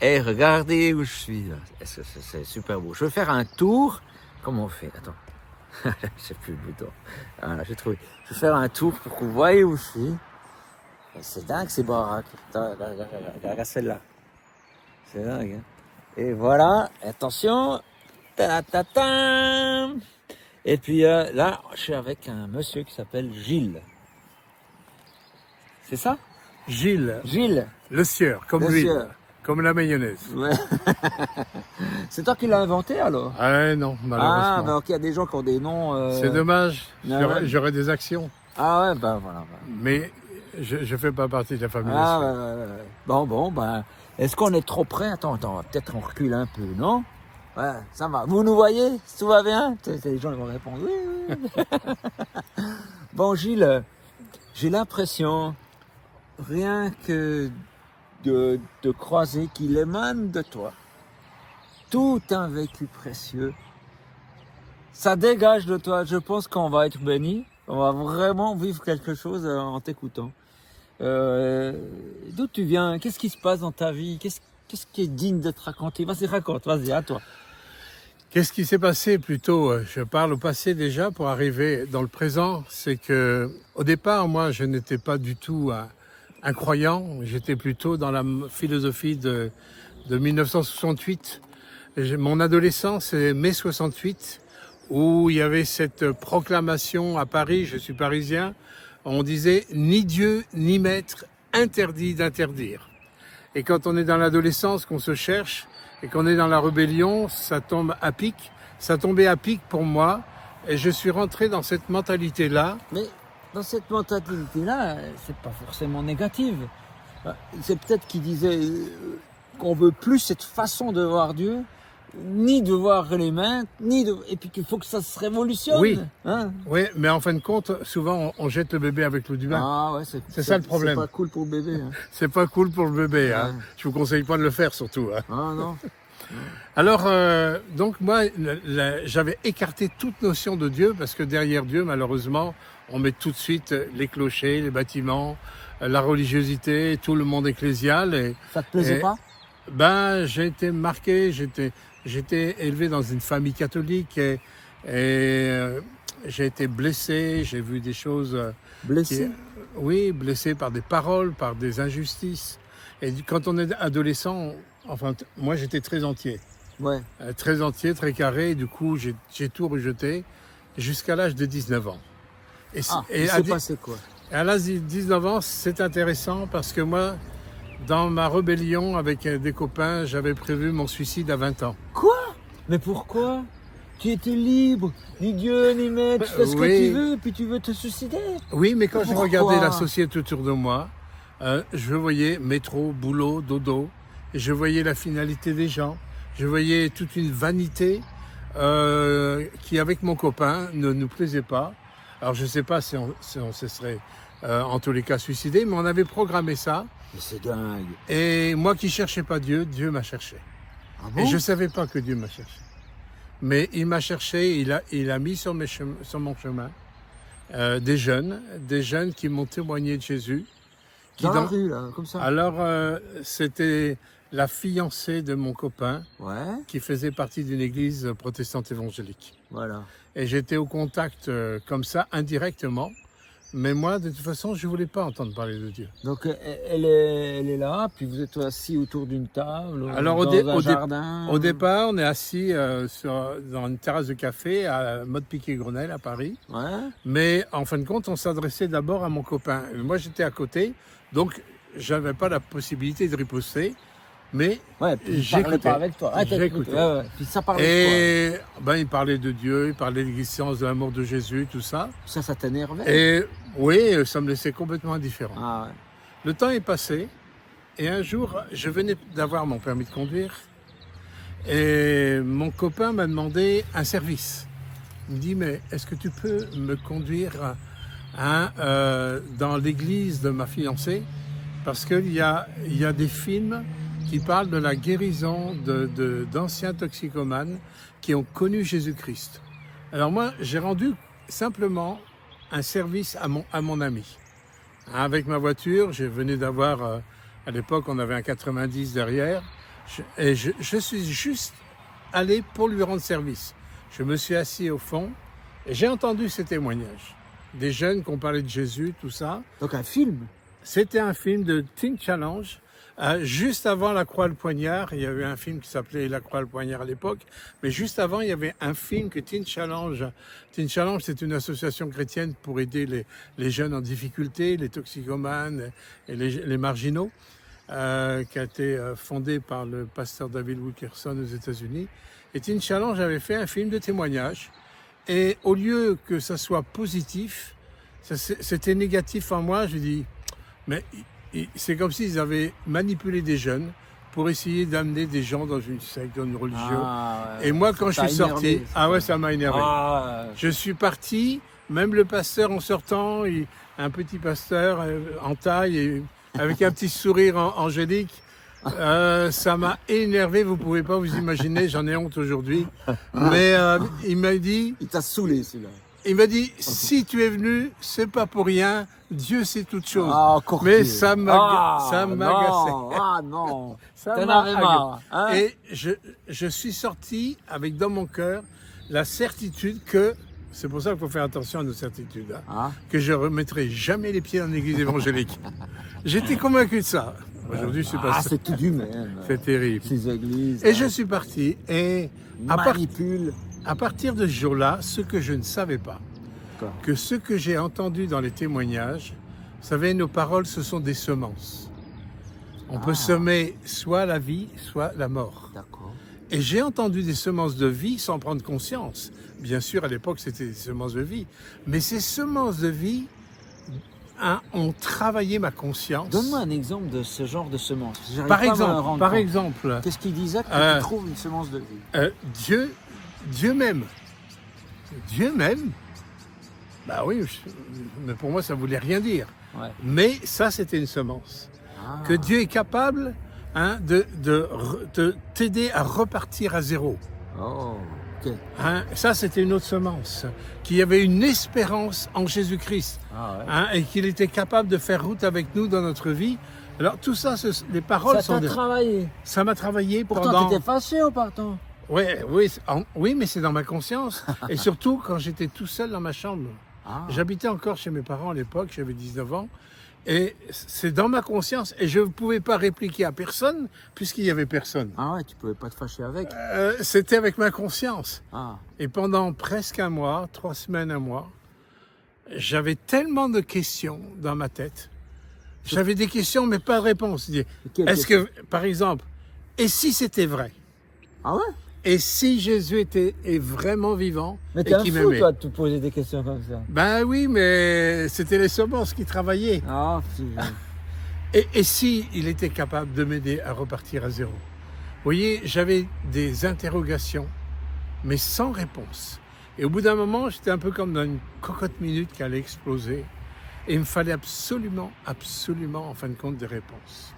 Et regardez où je suis là. C'est super beau. Je vais faire un tour. Comment on fait? Attends. Je sais plus le bouton. Voilà, j'ai trouvé. Je vais faire un tour pour que vous voyez où je suis. C'est dingue ces baraques. Regarde celle-là. C'est dingue. Hein? Et voilà. Attention. Ta-ta-ta. Et puis là, je suis avec un monsieur qui s'appelle Gilles. C'est ça? Gilles, Gilles. le sieur, comme Le l'huile, sieur. comme la mayonnaise. Ouais. C'est toi qui l'as inventé alors? Ah non, Ah, malheureusement. ben ok, il y a des gens qui ont des noms. C'est dommage, Ah ouais. j'aurais des actions. Ah ouais, ben voilà. Mais je fais pas partie de la famille. Ah Le ouais, sieur. ouais. Bon, ben. Est-ce qu'on est trop près? Attends, peut-être on recule un peu, non? Ouais, ça va. Vous nous voyez? Tout va bien? Les gens ils vont répondre oui, oui. Bon, Gilles, j'ai l'impression, rien que de croiser qu'il émane de toi. Tout un vécu précieux. Ça dégage de toi. Je pense qu'on va être béni. On va vraiment vivre quelque chose en t'écoutant. D'où tu viens? Qu'est-ce qui se passe dans ta vie? Qu'est-ce qui est digne d'être raconté? Vas-y, raconte. Vas-y, à toi. Qu'est-ce qui s'est passé plutôt? Je parle au passé déjà pour arriver dans le présent. C'est que au départ, moi, je n'étais pas du tout un croyant. J'étais plutôt dans la philosophie de 1968. Mon adolescence, c'est mai 68, où il y avait cette proclamation à Paris, je suis parisien, on disait « Ni Dieu, ni maître, interdit d'interdire ». Et quand on est dans l'adolescence, qu'on se cherche, et qu'on est dans la rébellion, ça tombe à pic. Ça tombait à pic pour moi, et je suis rentré dans cette mentalité-là. Mais dans cette mentalité-là, c'est pas forcément négative. C'est peut-être qu'il disait qu'on veut plus cette façon de voir Dieu, ni de voir les mains, et puis qu'il faut que ça se révolutionne. Oui, hein? Oui, mais en fin de compte, souvent on jette le bébé avec l'eau du bain. Ah ouais, c'est ça le problème. C'est pas cool pour le bébé. Hein. C'est pas cool pour le bébé. Hein. Ouais. Je vous conseille pas de le faire surtout. Hein. Ah non. Alors, donc moi, j'avais écarté toute notion de Dieu parce que derrière Dieu, malheureusement, on met tout de suite les clochers, les bâtiments, la religiosité, tout le monde ecclésial. Ça te plaisait pas? Ben, j'ai été marqué, j'étais élevé dans une famille catholique et j'ai été blessé, j'ai vu des choses... Blessé? Oui, blessé par des paroles, par des injustices. Et quand on est adolescent, enfin, moi j'étais très entier. Ouais. Très entier, très carré, et du coup j'ai tout rejeté jusqu'à l'âge de 19 ans. Il s'est passé quoi? À l'âge de 19 ans, c'est intéressant parce que moi, dans ma rébellion avec des copains, j'avais prévu mon suicide à 20 ans. Quoi? Mais pourquoi? Tu étais libre, ni Dieu, ni maître, tu fais ce que tu veux, puis tu veux te suicider. Oui, mais quand je Pourquoi? regardais la société autour de moi, je voyais métro, boulot, dodo, et je voyais la finalité des gens. Je voyais toute une vanité qui, avec mon copain, ne nous plaisait pas. Alors je ne sais pas si on se serait, en tous les cas, suicidé, mais on avait programmé ça. Mais c'est dingue. Et moi qui cherchais pas Dieu, Dieu m'a cherché. Ah bon? Et je savais pas que Dieu m'a cherché. Mais il m'a cherché, il a mis sur mon chemin des jeunes qui m'ont témoigné de Jésus. Dans la rue, là, comme ça. Alors, c'était la fiancée de mon copain qui faisait partie d'une église protestante évangélique. Voilà. Et j'étais au contact comme ça, indirectement. Mais moi, de toute façon, je ne voulais pas entendre parler de Dieu. Donc, elle est là, puis vous êtes assis autour d'une table, alors, dans un jardin. Au départ, on est assis dans une terrasse de café à Mode Piquet-Grenelle à Paris. Ouais. Mais en fin de compte, on s'adressait d'abord à mon copain. Moi, j'étais à côté, donc j'avais pas la possibilité de riposter. Mais puis il parlait pas avec toi. J'écoutais. Ouais. Puis ça parlait de quoi? Ben, il parlait de Dieu, il parlait de l'existence de l'amour de Jésus, tout ça. Ça t'énervait? Et oui, ça me laissait complètement indifférent. Ah ouais. Le temps est passé, et un jour, je venais d'avoir mon permis de conduire, et mon copain m'a demandé un service. Il me dit, mais est-ce que tu peux me conduire dans l'église de ma fiancée? Parce qu'il y a des films qui parlent de la guérison d'anciens toxicomanes qui ont connu Jésus-Christ. Alors moi, j'ai rendu simplement un service à mon ami. Avec ma voiture, je venais d'avoir, à l'époque, on avait un 90 derrière. Je suis juste allé pour lui rendre service. Je me suis assis au fond et j'ai entendu ces témoignages. Des jeunes qui ont parlé de Jésus, tout ça. Donc un film. C'était un film de Teen Challenge. Juste avant La Croix et le Poignard, il y avait un film qui s'appelait La Croix et le Poignard à l'époque. Mais juste avant, il y avait un film que Teen Challenge. Teen Challenge, c'est une association chrétienne pour aider les jeunes en difficulté, les toxicomanes et les marginaux, qui a été fondée par le pasteur David Wilkerson aux États-Unis. Et Teen Challenge avait fait un film de témoignage. Et au lieu que ça soit positif, c'était négatif en moi. Je dis, mais c'est comme s'ils avaient manipulé des jeunes pour essayer d'amener des gens dans une secte, dans une religion. Et moi, quand je suis sorti, ça m'a énervé. Je suis parti, même le pasteur en sortant, un petit pasteur en taille, et avec un petit sourire angélique, ça m'a énervé, vous pouvez pas vous imaginer, j'en ai honte aujourd'hui. Mais il m'a dit... Il t'a saoulé celui-là. Il m'a dit, si tu es venu, c'est pas pour rien, Dieu sait toutes choses. Mais ça m'agaçait. Ah non, ça t'en avais marre. Hein? Et je suis sorti avec dans mon cœur la certitude que, c'est pour ça qu'il faut faire attention à nos certitudes, que je remettrai jamais les pieds dans l'église évangélique. J'étais convaincu de ça. Aujourd'hui, je suis pas c'est tout du même. C'est terrible. Ces églises. Et je suis parti et manipule. À partir de ce jour-là, ce que je ne savais pas, que ce que j'ai entendu dans les témoignages, vous savez, nos paroles, ce sont des semences. On peut semer soit la vie, soit la mort. D'accord. Et j'ai entendu des semences de vie sans prendre conscience. Bien sûr, à l'époque, c'était des semences de vie. Mais ces semences de vie ont travaillé ma conscience. Donne-moi un exemple de ce genre de semences. Par exemple. Qu'est-ce qu'il disait que tu trouves une semence de vie? Dieu m'aime. Dieu m'aime. Bah oui, mais pour moi, ça voulait rien dire. Ouais. Mais ça, c'était une semence. Que Dieu est capable de t'aider à repartir à zéro. Oh, ok. Ça, c'était une autre semence. Qu'il y avait une espérance en Jésus-Christ. Et qu'il était capable de faire route avec nous dans notre vie. Alors, tout ça, les paroles sont... Ça t'a travaillé. Ça m'a travaillé pendant... Pourtant, t'étais fâché en partant. Oui, mais c'est dans ma conscience. Et surtout, quand j'étais tout seul dans ma chambre. J'habitais encore chez mes parents à l'époque, j'avais 19 ans. Et c'est dans ma conscience. Et je ne pouvais pas répliquer à personne, puisqu'il n'y avait personne. Ah ouais, tu ne pouvais pas te fâcher avec. C'était avec ma conscience. Ah. Et pendant presque un mois, 3 semaines, un mois, j'avais tellement de questions dans ma tête. J'avais des questions, mais pas de réponse. Est-ce que, par exemple, et si c'était vrai? Ah ouais? Et si Jésus est vraiment vivant mais et qui m'aimait? Mais t'es un fou, toi, de te poser des questions comme ça. Ben oui, mais c'était les semences qui travaillaient. Et si il était capable de m'aider à repartir à zéro? Vous voyez, j'avais des interrogations, mais sans réponse. Et au bout d'un moment, j'étais un peu comme dans une cocotte minute qui allait exploser. Et il me fallait absolument, en fin de compte, des réponses.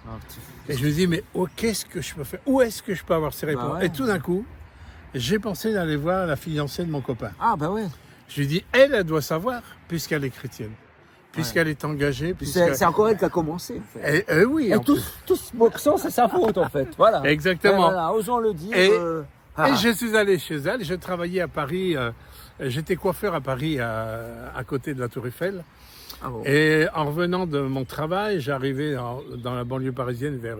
Et je me dis, mais qu'est-ce que je peux faire? Où est-ce que je peux avoir ces réponses? Et tout d'un coup, j'ai pensé d'aller voir la fiancée de mon copain. Je lui dis, elle doit savoir, puisqu'elle est chrétienne, puisqu'elle est engagée. C'est encore elle qui a commencé, en fait. Oui. Et tout ce boxon, c'est sa faute, en fait. Voilà. Exactement. Osons le dire. Et je suis allé chez elle. Je travaillais à Paris. J'étais coiffeur à Paris, à côté de la Tour Eiffel. Et en revenant de mon travail, j'arrivais dans la banlieue parisienne vers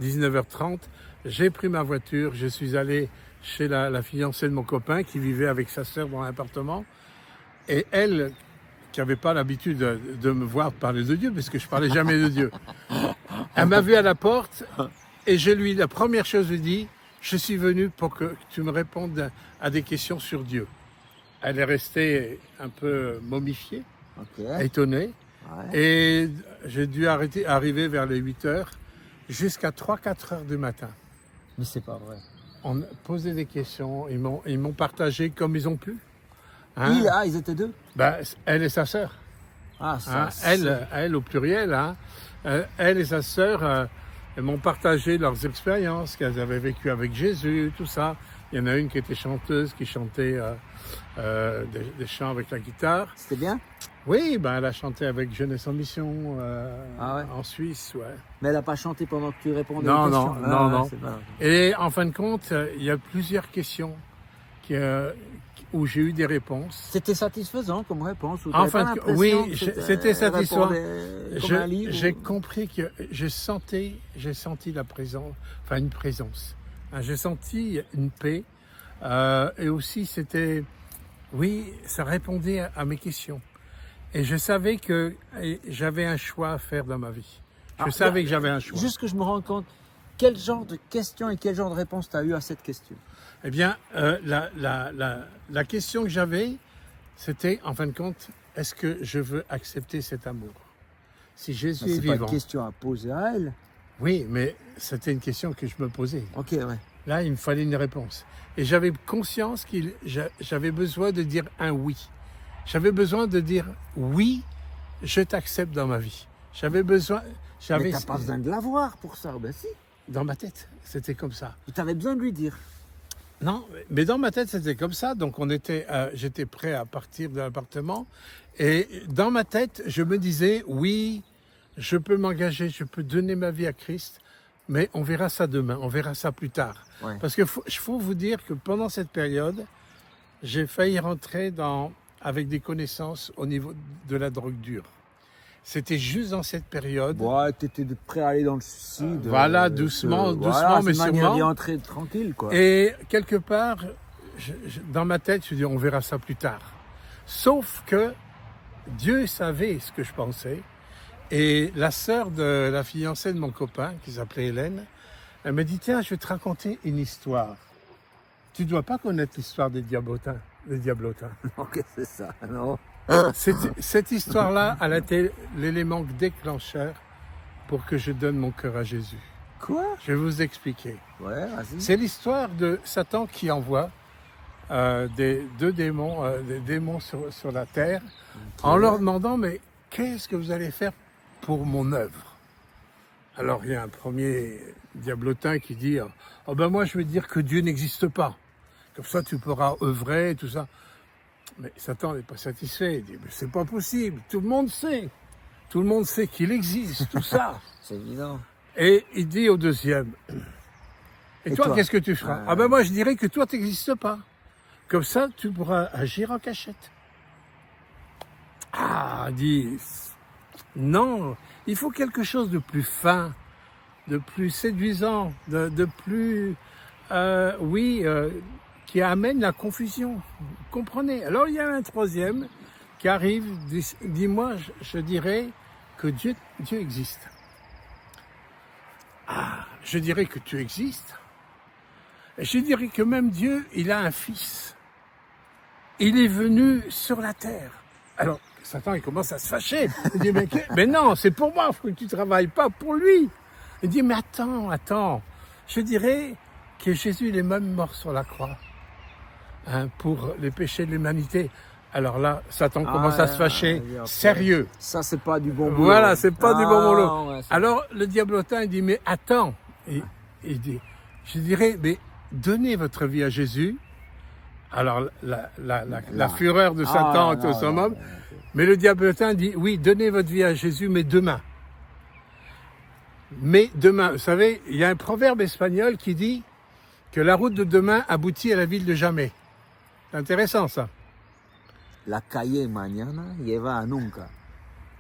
19h30. J'ai pris ma voiture, je suis allé chez la fiancée de mon copain qui vivait avec sa sœur dans l'appartement. Et elle, qui n'avait pas l'habitude de me voir parler de Dieu, parce que je parlais jamais de Dieu, elle m'a vu à la porte et la première chose, je lui ai dit, je suis venu pour que tu me répondes à des questions sur Dieu. Elle est restée un peu momifiée. Étonné. Et j'ai dû arriver vers les 8h jusqu'à 3-4 heures du matin. Mais c'est pas vrai. On a posé des questions, ils m'ont partagé comme ils ont pu. Ils étaient deux? Elle et sa sœur. Elle au pluriel. Elle et sa sœur elles m'ont partagé leurs expériences qu'elles avaient vécues avec Jésus, tout ça. Il y en a une qui était chanteuse, qui chantait des chants avec la guitare. C'était bien? Oui, ben, elle a chanté avec Jeunesse en Mission Ah ouais? en Suisse, ouais. Mais elle n'a pas chanté pendant que tu répondais Non, aux non, questions. non. C'est pas... Et en fin de compte, il y a plusieurs questions qui, où j'ai eu des réponses. C'était satisfaisant comme réponse ou En t'avais fin pas de l'impression oui, que c'était satisfaisant. répondait comme un livre J'ai ou- compris que j'ai senti la présence, enfin une présence. Hein, j'ai senti une paix et aussi c'était, oui, ça répondait à mes questions. Et je savais que j'avais un choix à faire dans ma vie. Je Alors, savais que j'avais un choix. Juste que je me rende compte, quel genre de questions et quel genre de réponse tu as eu à cette question? Eh bien, la question que j'avais, c'était, en fin de compte, est-ce que je veux accepter cet amour? Si Jésus Mais est c'est pas vivant. une question à poser à elle. Oui, mais c'était une question que je me posais. Ok, ouais. Là, il me fallait une réponse. Et j'avais conscience j'avais besoin de dire un oui. J'avais besoin de dire oui, je t'accepte dans ma vie. J'avais besoin. Mais t'as pas besoin de l'avoir pour ça, ben si. Dans ma tête, c'était comme ça. Tu avais besoin de lui dire. Non, mais dans ma tête, c'était comme ça. Donc, j'étais prêt à partir de l'appartement. Et dans ma tête, je me disais, oui, je peux m'engager, je peux donner ma vie à Christ, mais on verra ça demain, on verra ça plus tard. Ouais. Parce que faut vous dire que pendant cette période, j'ai failli rentrer avec des connaissances au niveau de la drogue dure. C'était juste dans cette période. Ouais, t'étais prêt à aller dans le suicide. Voilà, doucement, voilà, mais c'est une manière d'y sûrement. entrer tranquille, quoi. Et quelque part, dans ma tête, je dis, on verra ça plus tard. Sauf que Dieu savait ce que je pensais. Et la sœur de la fiancée de mon copain, qui s'appelait Hélène, elle me dit, tiens, je vais te raconter une histoire. Tu ne dois pas connaître l'histoire des diablotins. Ok, c'est ça, non? Cette histoire-là, elle a été l'élément déclencheur pour que je donne mon cœur à Jésus. Quoi? Je vais vous expliquer. Ouais, vas-y. C'est l'histoire de Satan qui envoie des démons sur la terre, en leur demandant, mais qu'est-ce que vous allez faire pour mon œuvre? Alors il y a un premier diablotin qui dit, oh ben moi je vais dire que Dieu n'existe pas, comme ça tu pourras œuvrer et tout ça. Mais Satan n'est pas satisfait, il dit, mais c'est pas possible, tout le monde sait qu'il existe, tout ça. C'est évident. Et il dit au deuxième, et toi, qu'est-ce que tu feras? Ah ben moi je dirais que toi tu n'existes pas. Comme ça tu pourras agir en cachette. Ah, dit, non, il faut quelque chose de plus fin, de plus séduisant, de plus, qui amène la confusion. Vous comprenez? Alors il y a un troisième qui arrive, dit moi, je dirais que Dieu existe. Ah, je dirais que tu existes. Et je dirais que même Dieu, il a un fils. Il est venu sur la terre. Alors, Satan, il commence à se fâcher. Il dit, mais non, c'est pour moi, il faut que tu travailles pas pour lui. Il dit, mais attends. Je dirais que Jésus, il est même mort sur la croix, hein, pour les péchés de l'humanité. Alors là, Satan commence à se fâcher. Sérieux. Ça, c'est pas du bon boulot. Voilà, c'est pas du bon boulot. Ouais, alors, le diablotin, il dit, mais attends. Il dit, je dirais, mais donnez votre vie à Jésus. Alors, la fureur de Satan est au summum. Mais le diablotin dit, oui, donnez votre vie à Jésus, mais demain. Mais demain, vous savez, il y a un proverbe espagnol qui dit que la route de demain aboutit à la ville de jamais. C'est intéressant, ça. La calle mañana lleva a nunca.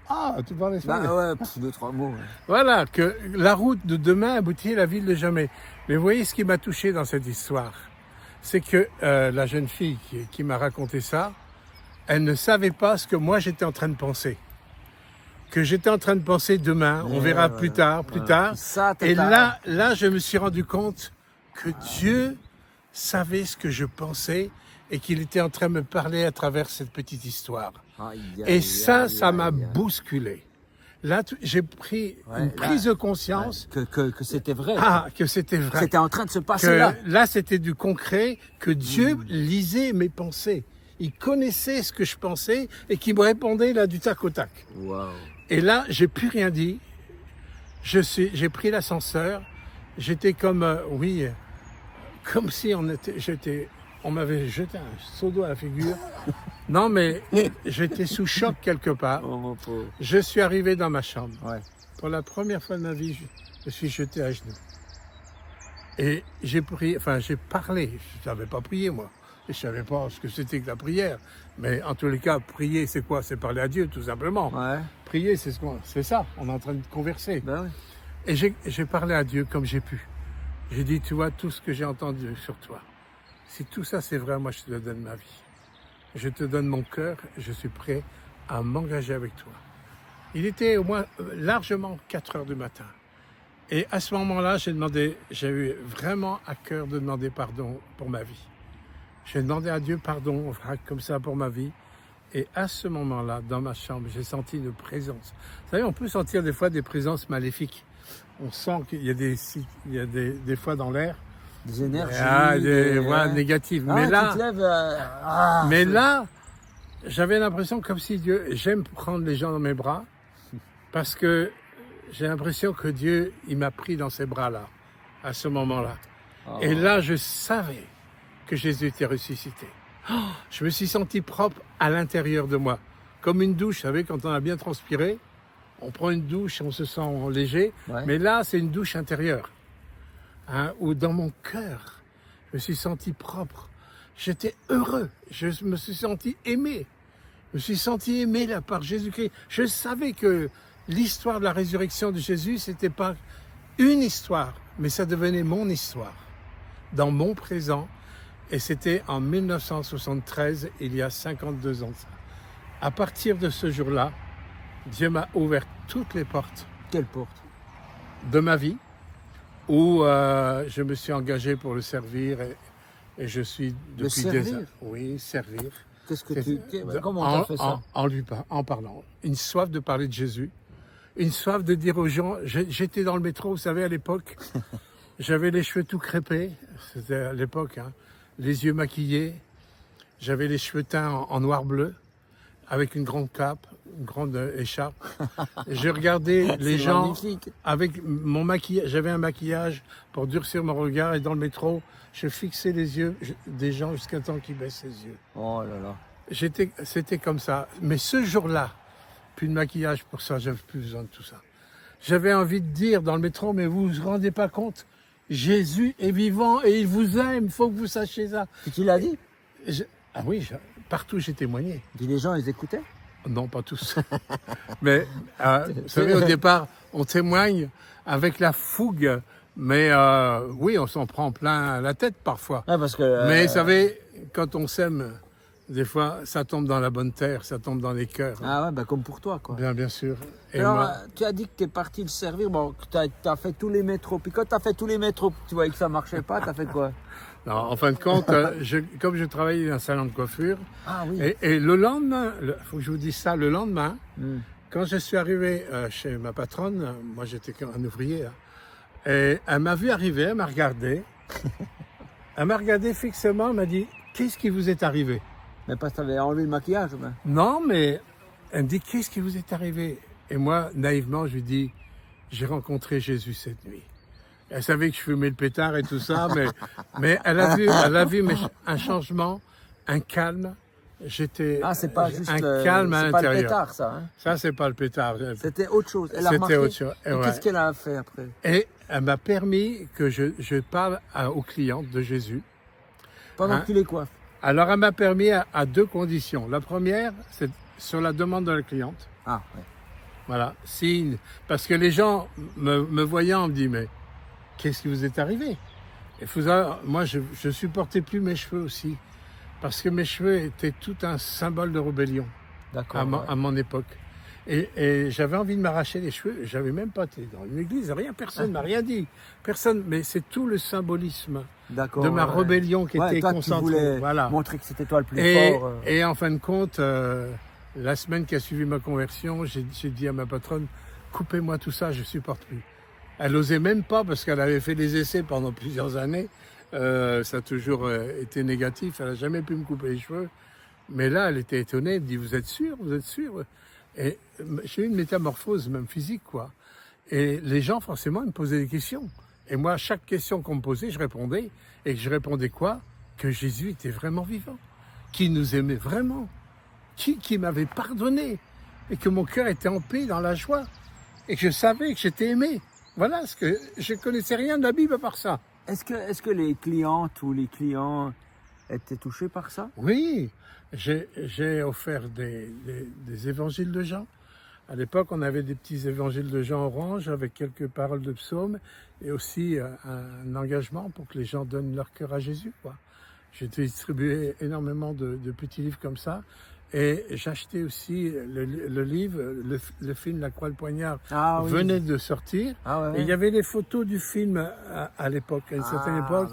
Ah, tu parles espagnol? Bah ouais, 2-3 mots. Ouais. Voilà, que la route de demain aboutit à la ville de jamais. Mais vous voyez ce qui m'a touché dans cette histoire, c'est que la jeune fille qui m'a raconté ça, elle ne savait pas ce que moi j'étais en train de penser. Que j'étais en train de penser demain, on verra plus tard. Ça, et là, je me suis rendu compte que Dieu savait ce que je pensais et qu'il était en train de me parler à travers cette petite histoire. Et ça m'a bousculé. Là, j'ai pris une prise de conscience. Que c'était vrai. Ah, que c'était vrai. C'était en train de se passer là. Là, c'était du concret, que Dieu lisait mes pensées. Il connaissait ce que je pensais et qui me répondait là du tac au tac. Wow. Et là, j'ai plus rien dit. J'ai pris l'ascenseur. J'étais comme, comme si j'étais on m'avait jeté un seau d'eau à la figure. Non, mais j'étais sous choc quelque part. Oh, mon pauvre. Je suis arrivé dans ma chambre. Ouais. Pour la première fois de ma vie, je me suis jeté à genoux. Et j'ai prié, enfin j'ai parlé. Je ne savais pas prier, moi. Je ne savais pas ce que c'était que la prière. Mais en tous les cas, prier, c'est quoi? C'est parler à Dieu, tout simplement. Ouais. Prier, c'est ça. On est en train de converser. Ben oui. Et j'ai parlé à Dieu comme j'ai pu. J'ai dit, tu vois, tout ce que j'ai entendu sur toi, si tout ça c'est vrai, moi je te donne ma vie. Je te donne mon cœur, je suis prêt à m'engager avec toi. Il était au moins largement 4 heures du matin. Et à ce moment-là, j'ai eu vraiment à cœur de demander pardon pour ma vie. J'ai demandé à Dieu pardon, comme ça, pour ma vie. Et à ce moment-là, dans ma chambre, j'ai senti une présence. Vous savez, on peut sentir des fois des présences maléfiques. On sent qu'il y a des fois dans l'air Des énergies. des voix négatives. Ah, mais tu là, te lèves, mais là, j'avais l'impression comme si Dieu, j'aime prendre les gens dans mes bras, parce que j'ai l'impression que Dieu, il m'a pris dans ses bras là, à ce moment-là. Oh. Et là, je savais que Jésus était ressuscité. Oh, je me suis senti propre à l'intérieur de moi. Comme une douche, vous savez, quand on a bien transpiré, on prend une douche, on se sent léger. Ouais. Mais là, c'est une douche intérieure. Hein, où dans mon cœur, je me suis senti propre. J'étais heureux. Je me suis senti aimé. Je me suis senti aimé là par Jésus-Christ. Je savais que l'histoire de la résurrection de Jésus, c'était pas une histoire, mais ça devenait mon histoire, dans mon présent. Et c'était en 1973, il y a 52 ans de ça. À partir de ce jour-là, Dieu m'a ouvert toutes les portes. Quelle porte? De ma vie, où je me suis engagé pour le servir et je suis depuis des années. Oui, servir. Qu'est-ce que comment tu as fait ça? En parlant. Une soif de parler de Jésus. Une soif de dire aux gens, j'étais dans le métro, vous savez, à l'époque, j'avais les cheveux tout crêpés, c'était à l'époque, hein, les yeux maquillés, j'avais les cheveux teints en noir-bleu, avec une grande cape, une grande écharpe. Je regardais les gens magnifique. avec mon maquillage, j'avais un maquillage pour durcir mon regard et dans le métro, je fixais les yeux des gens jusqu'à temps qu'ils baissent les yeux. Oh là là. C'était comme ça. Mais ce jour-là, plus de maquillage pour ça, j'avais plus besoin de tout ça. J'avais envie de dire dans le métro, mais vous vous rendez pas compte, Jésus est vivant et il vous aime, il faut que vous sachiez ça. Et tu l'as dit? Ah oui, partout j'ai témoigné. Puis les gens, ils écoutaient? Non, pas tous. Mais vous savez, au départ, on témoigne avec la fougue, mais oui, on s'en prend plein la tête parfois. Ah, parce que, Mais vous savez, quand on s'aime, des fois, ça tombe dans la bonne terre, ça tombe dans les cœurs. Ah ouais, bah comme pour toi, quoi. Bien sûr. Et Alors, moi, tu as dit que tu es parti le servir, bon, que tu as fait tous les métros. Puis quand tu as fait tous les métros, tu voyais que ça marchait pas, tu as fait quoi? non, en fin de compte, comme je travaillais dans un salon de coiffure, Ah oui. et le lendemain, il faut que je vous dise ça, le lendemain, Hmm. quand je suis arrivé chez ma patronne, moi j'étais un ouvrier, hein, et elle m'a vu arriver, elle m'a regardé, elle m'a regardé fixement, elle m'a dit, qu'est-ce qui vous est arrivé? Mais parce que tu avais enlevé le maquillage, ben. Non, mais elle me dit, qu'est-ce qui vous est arrivé? Et moi, naïvement, je lui dis, j'ai rencontré Jésus cette nuit. Elle savait que je fumais le pétard et tout ça, mais elle a vu un changement, un calme. Ah, c'est pas juste un calme à c'est pas le l'intérieur. pétard, ça. Hein. Ça, c'est pas le pétard. C'était autre chose. Elle a C'était remarqué. autre chose. Et Ouais. qu'est-ce qu'elle a fait après? Et elle m'a permis que je parle aux clients de Jésus. Pendant Hein? que tu les coiffes. Alors, elle m'a permis à 2 conditions. La première, c'est sur la demande de la cliente. Ah, ouais. Voilà. Parce que les gens me voyant me disent, mais qu'est-ce qui vous est arrivé? Il faut savoir, moi, je supportais plus mes cheveux aussi. Parce que mes cheveux étaient tout un symbole de rébellion D'accord. à mon époque. Et j'avais envie de m'arracher les cheveux. J'avais même pas été dans une église, rien, personne m'a rien dit. Personne, mais c'est tout le symbolisme D'accord, de ma ouais. rébellion qui était toi, tu concentrée. voulais Voilà. montrer que c'était toi le plus Et, fort. et en fin de compte, la semaine qui a suivi ma conversion, j'ai dit à ma patronne, coupez-moi tout ça, je supporte plus. Elle n'osait même pas parce qu'elle avait fait des essais pendant plusieurs années. Ça a toujours été négatif. Elle n'a jamais pu me couper les cheveux. Mais là, elle était étonnée. Elle me dit, vous êtes sûr? Vous êtes sûr? Et j'ai eu une métamorphose, même physique, quoi. Et les gens, forcément, ils me posaient des questions. Et moi, à chaque question qu'on me posait, je répondais. Et je répondais quoi? que Jésus était vraiment vivant, qu'il nous aimait vraiment, qui m'avait pardonné, et que mon cœur était en paix, dans la joie, et que je savais que j'étais aimé. Voilà, ce que je connaissais rien de la Bible à part ça. Est-ce que les clientes ou les clients étaient touchés par ça? Oui, j'ai offert des évangiles de Jean. À l'époque, on avait des petits évangiles de Jean orange avec quelques paroles de psaumes et aussi un engagement pour que les gens donnent leur cœur à Jésus, quoi. J'ai distribué énormément de petits livres comme ça. Et j'achetais aussi le livre, le film La Croix le Poignard venait de sortir. Et il y avait les photos du film à l'époque, à une certaine époque.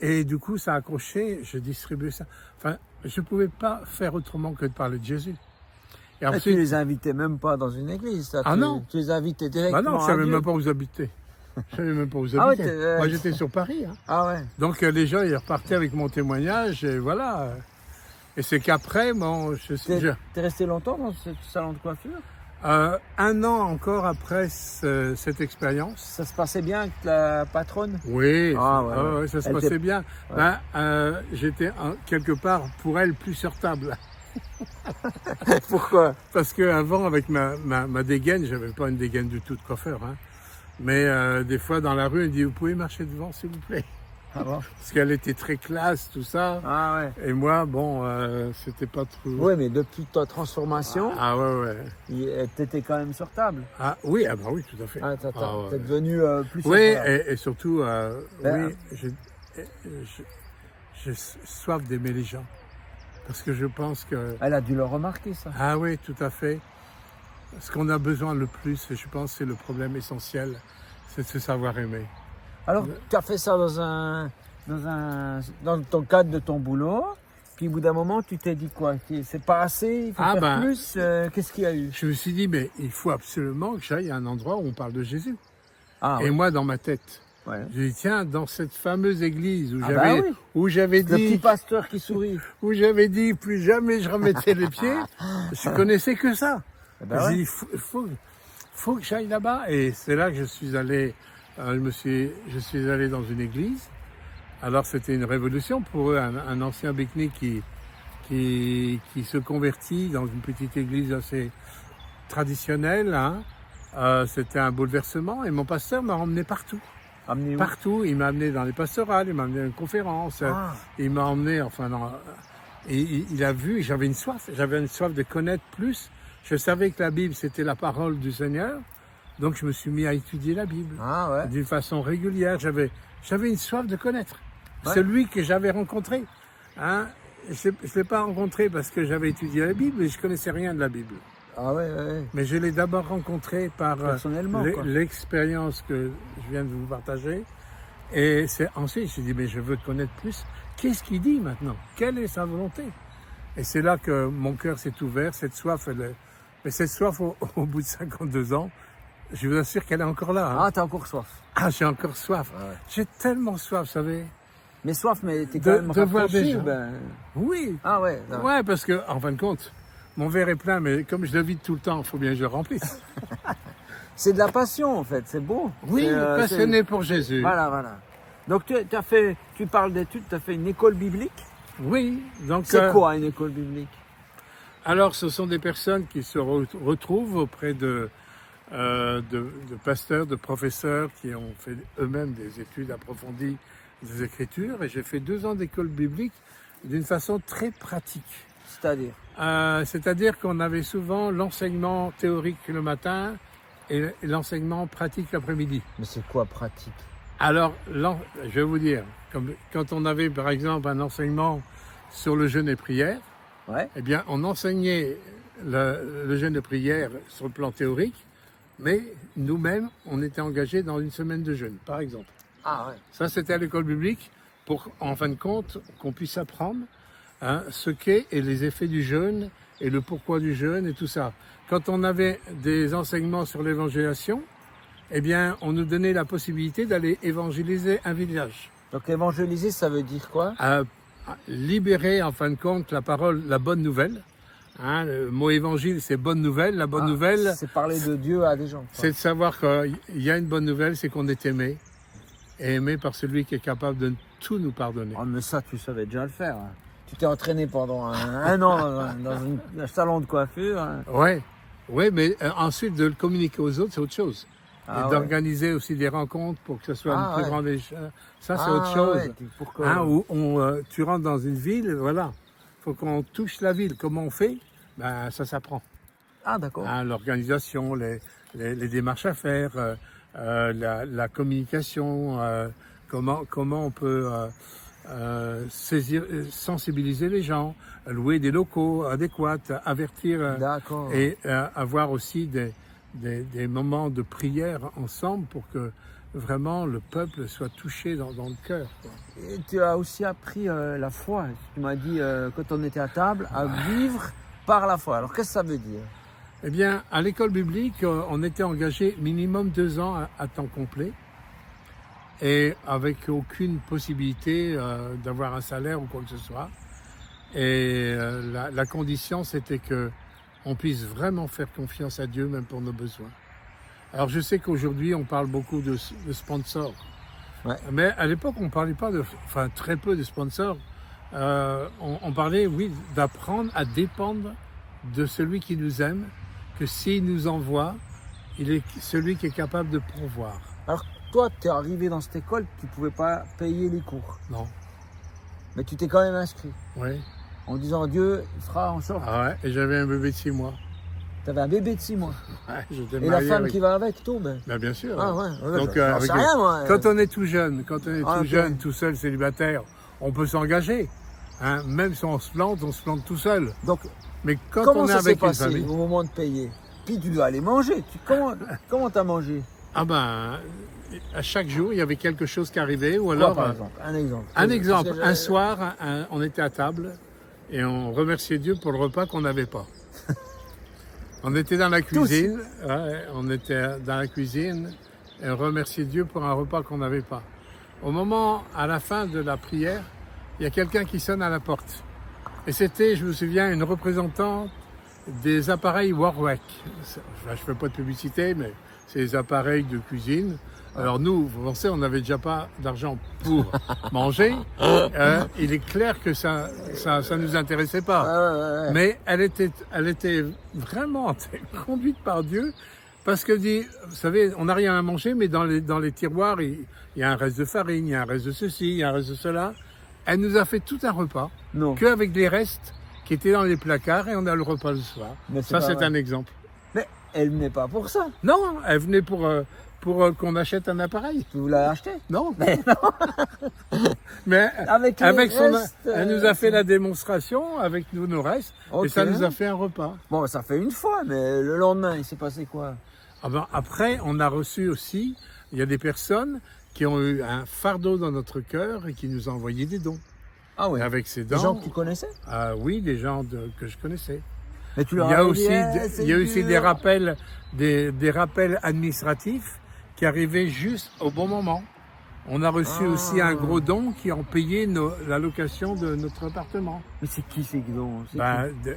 Et du coup, ça a accroché, je distribuais ça. Enfin, je ne pouvais pas faire autrement que de parler de Jésus. Et ensuite, tu les invitais même pas dans une église, ça, non. Tu les invitais directement. Non, je ne savais même pas où vous habitez. Je savais même pas où vous habitez. Moi, j'étais sur Paris. Donc, les gens, ils repartaient avec mon témoignage, et voilà. Et c'est qu'après, bon, T'es resté longtemps dans ce salon de coiffure? 1 an encore après cette expérience. Ça se passait bien avec la patronne? Oui, ça se passait bien. Ouais. J'étais quelque part pour elle plus sortable. Pourquoi? Parce qu'avant, avec ma dégaine, j'avais pas une dégaine du tout de coiffeur, hein. Mais des fois dans la rue, elle dit, vous pouvez marcher devant, s'il vous plaît. Ah bon? Parce qu'elle était très classe, tout ça. Et moi, bon, c'était pas trop... Oui, mais depuis ta transformation, t'étais quand même sur table. Oui, oui, tout à fait. T'es devenu plus sur table. Oui, et surtout, j'ai soif d'aimer les gens. Parce que je pense que... Elle a dû le remarquer, ça. Ah oui, tout à fait. Ce qu'on a besoin le plus, je pense, c'est le problème essentiel, c'est de se savoir aimer. Alors, tu as fait ça dans ton cadre de ton boulot, puis au bout d'un moment, tu t'es dit quoi? C'est pas assez, il faut faire plus. Qu'est-ce qu'il y a eu? Je me suis dit, mais il faut absolument que j'aille à un endroit où on parle de Jésus. Et moi, dans ma tête, j'ai dit, tiens, dans cette fameuse église où j'avais dit... Le petit pasteur qui sourit. Où j'avais dit, plus jamais je remettais les pieds, je connaissais que ça. J'ai dit, il faut que j'aille là-bas. Et c'est là que je suis allé... Je suis allé dans une église. Alors c'était une révolution pour eux, un ancien Békné qui se convertit dans une petite église assez traditionnelle. C'était un bouleversement et mon pasteur m'a emmené partout. Partout, il m'a amené dans les pastorales, il m'a amené à une conférence, il m'a emmené, et il a vu, j'avais une soif de connaître plus. Je savais que la Bible c'était la parole du Seigneur. Donc je me suis mis à étudier la Bible d'une façon régulière. J'avais une soif de connaître celui que j'avais rencontré. Je ne l'ai pas rencontré parce que j'avais étudié la Bible et je connaissais rien de la Bible. Mais je l'ai d'abord rencontré par l'expérience que je viens de vous partager. Et ensuite, je me suis dit, mais je veux connaître plus. Qu'est-ce qu'il dit maintenant? Quelle est sa volonté? Et c'est là que mon cœur s'est ouvert. Cette soif, mais cette soif, au bout de 52 ans, je vous assure qu'elle est encore là. T'as encore soif? J'ai encore soif. J'ai tellement soif, vous savez. Mais soif, mais t'es quand même rafraîchi. Oui. Ouais, parce que, en fin de compte, mon verre est plein, mais comme je le vide tout le temps, il faut bien que je le remplisse. C'est de la passion, en fait, c'est beau. Oui, passionné pour Jésus. Voilà. Donc tu parles d'études, tu as fait une école biblique? Oui. C'est quoi une école biblique? Alors, ce sont des personnes qui se retrouvent auprès de pasteurs, de professeurs qui ont fait eux-mêmes des études approfondies des Écritures. Et j'ai fait 2 ans d'école biblique d'une façon très pratique. C'est-à-dire? C'est-à-dire qu'on avait souvent l'enseignement théorique le matin et l'enseignement pratique l'après-midi. Mais c'est quoi pratique? Alors, je vais vous dire, quand on avait par exemple un enseignement sur le jeûne et prière, eh bien on enseignait le jeûne et prière sur le plan théorique, mais nous-mêmes, on était engagés dans une semaine de jeûne, par exemple. Ça, c'était à l'école biblique, pour, en fin de compte, qu'on puisse apprendre ce qu'est et les effets du jeûne, et le pourquoi du jeûne, et tout ça. Quand on avait des enseignements sur l'évangélisation, eh bien, on nous donnait la possibilité d'aller évangéliser un village. Donc, évangéliser, ça veut dire quoi? Libérer, en fin de compte, la parole, la bonne nouvelle. Le mot évangile, c'est bonne nouvelle. La bonne nouvelle... C'est parler de Dieu à des gens. C'est de savoir qu'il y a une bonne nouvelle, c'est qu'on est aimé. et aimé par celui qui est capable de tout nous pardonner. Oh, mais ça, tu savais déjà le faire. Hein. Tu t'es entraîné pendant un an dans un salon de coiffure. Hein. Ouais, mais ensuite de le communiquer aux autres, c'est autre chose. Ah, et ouais. d'organiser aussi des rencontres pour que ce soit une plus ouais. grande échelle. Ça, c'est autre chose. Ouais, pourquoi Où tu rentres dans une ville, voilà. Il faut qu'on touche la ville. Comment on fait? Ben, ça s'apprend. Ah, d'accord. L'organisation, les démarches à faire, la communication, comment on peut sensibiliser les gens, louer des locaux adéquats, avertir D'accord. et avoir aussi des moments de prière ensemble pour que vraiment le peuple soit touché dans le cœur. Et tu as aussi appris la foi. Tu m'as dit, quand on était à table, à vivre par la foi. Alors, qu'est-ce que ça veut dire? Eh bien, à l'école biblique, on était engagé minimum 2 ans à temps complet et avec aucune possibilité d'avoir un salaire ou quoi que ce soit. Et la condition, c'était que on puisse vraiment faire confiance à Dieu, même pour nos besoins. Alors, je sais qu'aujourd'hui, on parle beaucoup de sponsors. Ouais. Mais à l'époque, on ne parlait pas très peu de sponsors. On parlait, oui, d'apprendre à dépendre de celui qui nous aime, que s'il nous envoie, il est celui qui est capable de pourvoir. Alors, toi, tu es arrivé dans cette école, tu ne pouvais pas payer les cours. Non. Mais tu t'es quand même inscrit. Oui. En disant, Dieu, il fera en sorte. Ah ouais, et j'avais un bébé de 6 mois. Tu avais un bébé de 6 mois. Ouais, j'étais Et la marié femme avec... qui va avec, tombe. Ben, bien sûr. Ah ouais, Donc, j'en sais rien, moi. Quand on est tout jeune, ok. tout seul, célibataire, on peut s'engager. Hein? Même si on se plante tout seul. Donc, Mais quand comment on est ça s'est avec une passé famille... au moment de payer? Puis tu dois aller manger. Comment t'as mangé? Ah ben, à chaque jour, il y avait quelque chose qui arrivait. Ou Quoi, alors, par exemple? Un exemple. un exemple, Parce que un soir, on était à table et on remerciait Dieu pour le repas qu'on n'avait pas. On était dans la cuisine, et on remerciait Dieu pour un repas qu'on n'avait pas. Au moment, à la fin de la prière, il y a quelqu'un qui sonne à la porte. Et c'était, je me souviens, une représentante des appareils Warwick. Je ne fais pas de publicité, mais c'est des appareils de cuisine. Alors nous, vous pensez, on n'avait déjà pas d'argent pour manger. Il est clair que ça nous intéressait pas. Ouais. Mais elle était vraiment conduite par Dieu. Parce que dit, vous savez, on n'a rien à manger, mais dans les tiroirs, il y a un reste de farine, il y a un reste de ceci, il y a un reste de cela. Elle nous a fait tout un repas, qu'avec les restes qui étaient dans les placards, et on a le repas le soir. Ça, c'est un exemple. Mais elle venait pas pour ça. Non, elle venait pour qu'on achète un appareil. Tu voulais l'acheter? Non. Mais non. Mais avec restes, elle nous a fait la démonstration avec nos restes, et ça nous a fait un repas. Bon, ça fait une fois, mais le lendemain, il s'est passé quoi? Ah ben, après, on a reçu aussi, il y a des personnes qui ont eu un fardeau dans notre cœur et qui nous ont envoyé des dons. Ah oui. Avec ces dons. Des gens que tu connaissais? Ah oui, des gens que je connaissais. Mais tu Il y a aussi des rappels administratifs qui arrivaient juste au bon moment. On a reçu aussi un gros don qui ont payé la location de notre appartement. Mais c'est qui ces dons?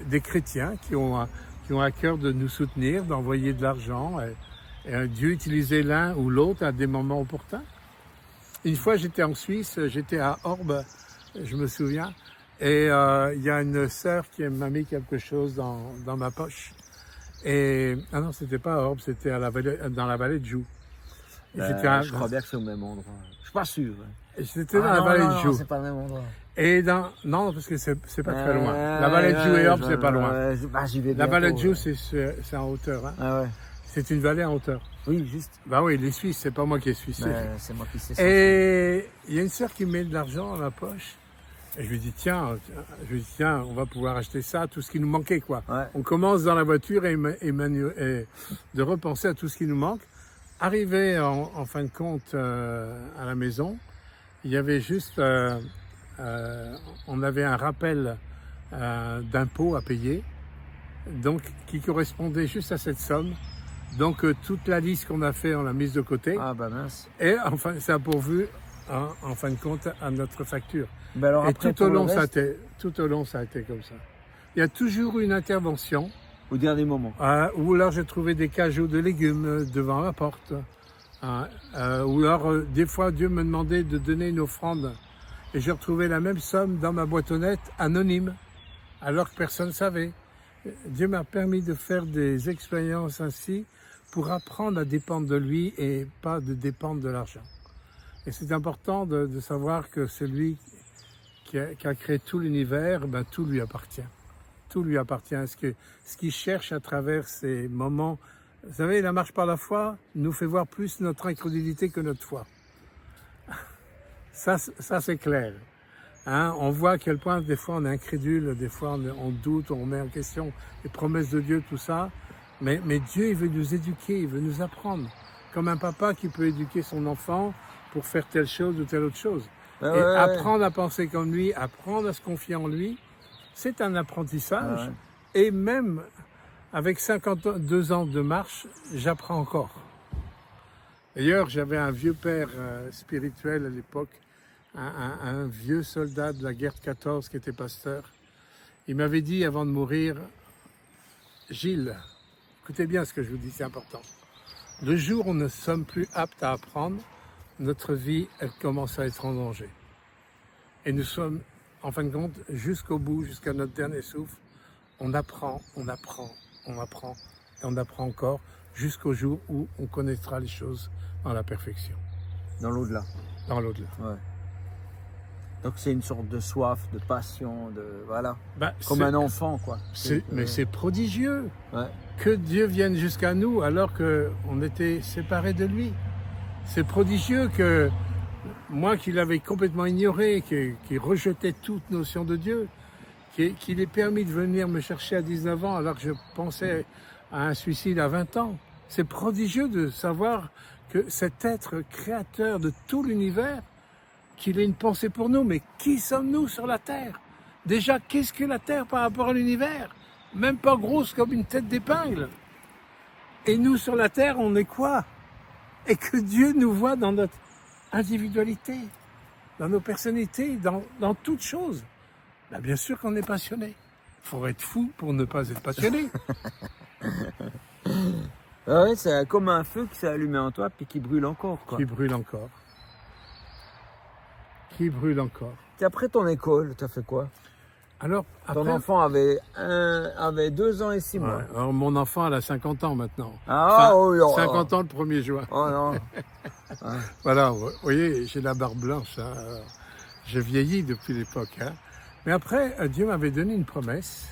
Des chrétiens qui ont à cœur de nous soutenir, d'envoyer de l'argent. Et Dieu utilisait l'un ou l'autre à des moments opportuns. Une fois, j'étais en Suisse, j'étais à Orbe, je me souviens, et il y a une sœur qui m'a mis quelque chose dans ma poche. Et non, c'était pas à Orbe, c'était dans la vallée de Joux. Je crois bien que c'est au même endroit. Je suis pas sûr. C'était dans la vallée de Joux. Non, c'est pas le même endroit. Et non, parce que c'est pas très loin. La vallée de Joux et Orbe, c'est pas loin. J'y vais La bientôt, vallée de Joux, c'est en hauteur. Hein. Ah ouais. C'est une vallée en hauteur. Oui, juste. Bah oui, les Suisses, c'est pas moi qui est suisse. C'est moi qui sais ça. Et il y a une sœur qui met de l'argent dans la poche. Et je lui dis, tiens, on va pouvoir acheter ça, tout ce qui nous manquait, quoi. Ouais. On commence dans la voiture et de repenser à tout ce qui nous manque. Arrivé en fin de compte à la maison, il y avait juste, on avait un rappel d'impôt à payer, donc qui correspondait juste à cette somme. Donc toute la liste qu'on a fait, on l'a mise de côté. Ah bah mince. Et enfin, ça a pourvu, en fin de compte, à notre facture. Ben alors et après, tout au long, ça a été comme ça. Il y a toujours eu une intervention. Au dernier moment. Où là, j'ai trouvé des cajots de légumes devant la porte. Hein, ou alors, des fois, Dieu me demandait de donner une offrande et j'ai retrouvé la même somme dans ma boîte aux lettres, anonyme, alors que personne ne savait. Dieu m'a permis de faire des expériences ainsi pour apprendre à dépendre de lui et pas de dépendre de l'argent. Et c'est important de savoir que c'est lui qui a créé tout l'univers, ben, tout lui appartient. Tout lui appartient. Ce qu'il cherche à travers ces moments, vous savez, la marche par la foi nous fait voir plus notre incrédulité que notre foi. Ça c'est clair. Hein, on voit à quel point des fois on est incrédule, des fois on doute, on remet en question les promesses de Dieu, tout ça. Mais Dieu, il veut nous éduquer, il veut nous apprendre. Comme un papa qui peut éduquer son enfant pour faire telle chose ou telle autre chose. Et apprendre à penser comme lui, apprendre à se confier en lui, c'est un apprentissage. Et même avec 52 ans de marche, j'apprends encore. D'ailleurs, j'avais un vieux père spirituel à l'époque, un vieux soldat de la guerre de 14 qui était pasteur. Il m'avait dit avant de mourir, Gilles, écoutez bien ce que je vous dis, c'est important. Le jour où nous ne sommes plus aptes à apprendre, notre vie, elle commence à être en danger. Et nous sommes, en fin de compte, jusqu'au bout, jusqu'à notre dernier souffle, on apprend, on apprend, on apprend, et on apprend encore, jusqu'au jour où on connaîtra les choses dans la perfection. Dans l'au-delà. Dans l'au-delà. Ouais. Donc c'est une sorte de soif, de passion, de voilà, Ben, comme un enfant quoi. Mais c'est prodigieux Ouais. que Dieu vienne jusqu'à nous alors qu'on était séparés de lui. C'est prodigieux que moi qui l'avais complètement ignoré, qui rejetais toute notion de Dieu, qu'il ait permis de venir me chercher à 19 ans alors que je pensais à un suicide à 20 ans. C'est prodigieux de savoir que cet être créateur de tout l'univers, qu'il ait une pensée pour nous. Mais qui sommes-nous sur la Terre? Déjà, qu'est-ce que la Terre par rapport à l'univers? Même pas grosse comme une tête d'épingle. Et nous, sur la Terre, on est quoi? Et que Dieu nous voit dans notre individualité, dans nos personnalités, dans toutes choses. Ben, bien sûr qu'on est passionné. Il faut être fou pour ne pas être passionné. Ouais, c'est comme un feu qui s'est allumé en toi puis qui brûle encore quoi. Qui brûle encore. Qui brûle encore. Et après ton école, tu as fait quoi? Alors, Ton après, enfant avait 2 ans et 6 mois. ouais, alors, mon enfant, elle a 50 ans maintenant. Ah oui, 50 ans le 1er juin. Oh non. Voilà, vous voyez, j'ai la barbe blanche. Hein. J'ai vieilli depuis l'époque. Hein. Mais après, Dieu m'avait donné une promesse.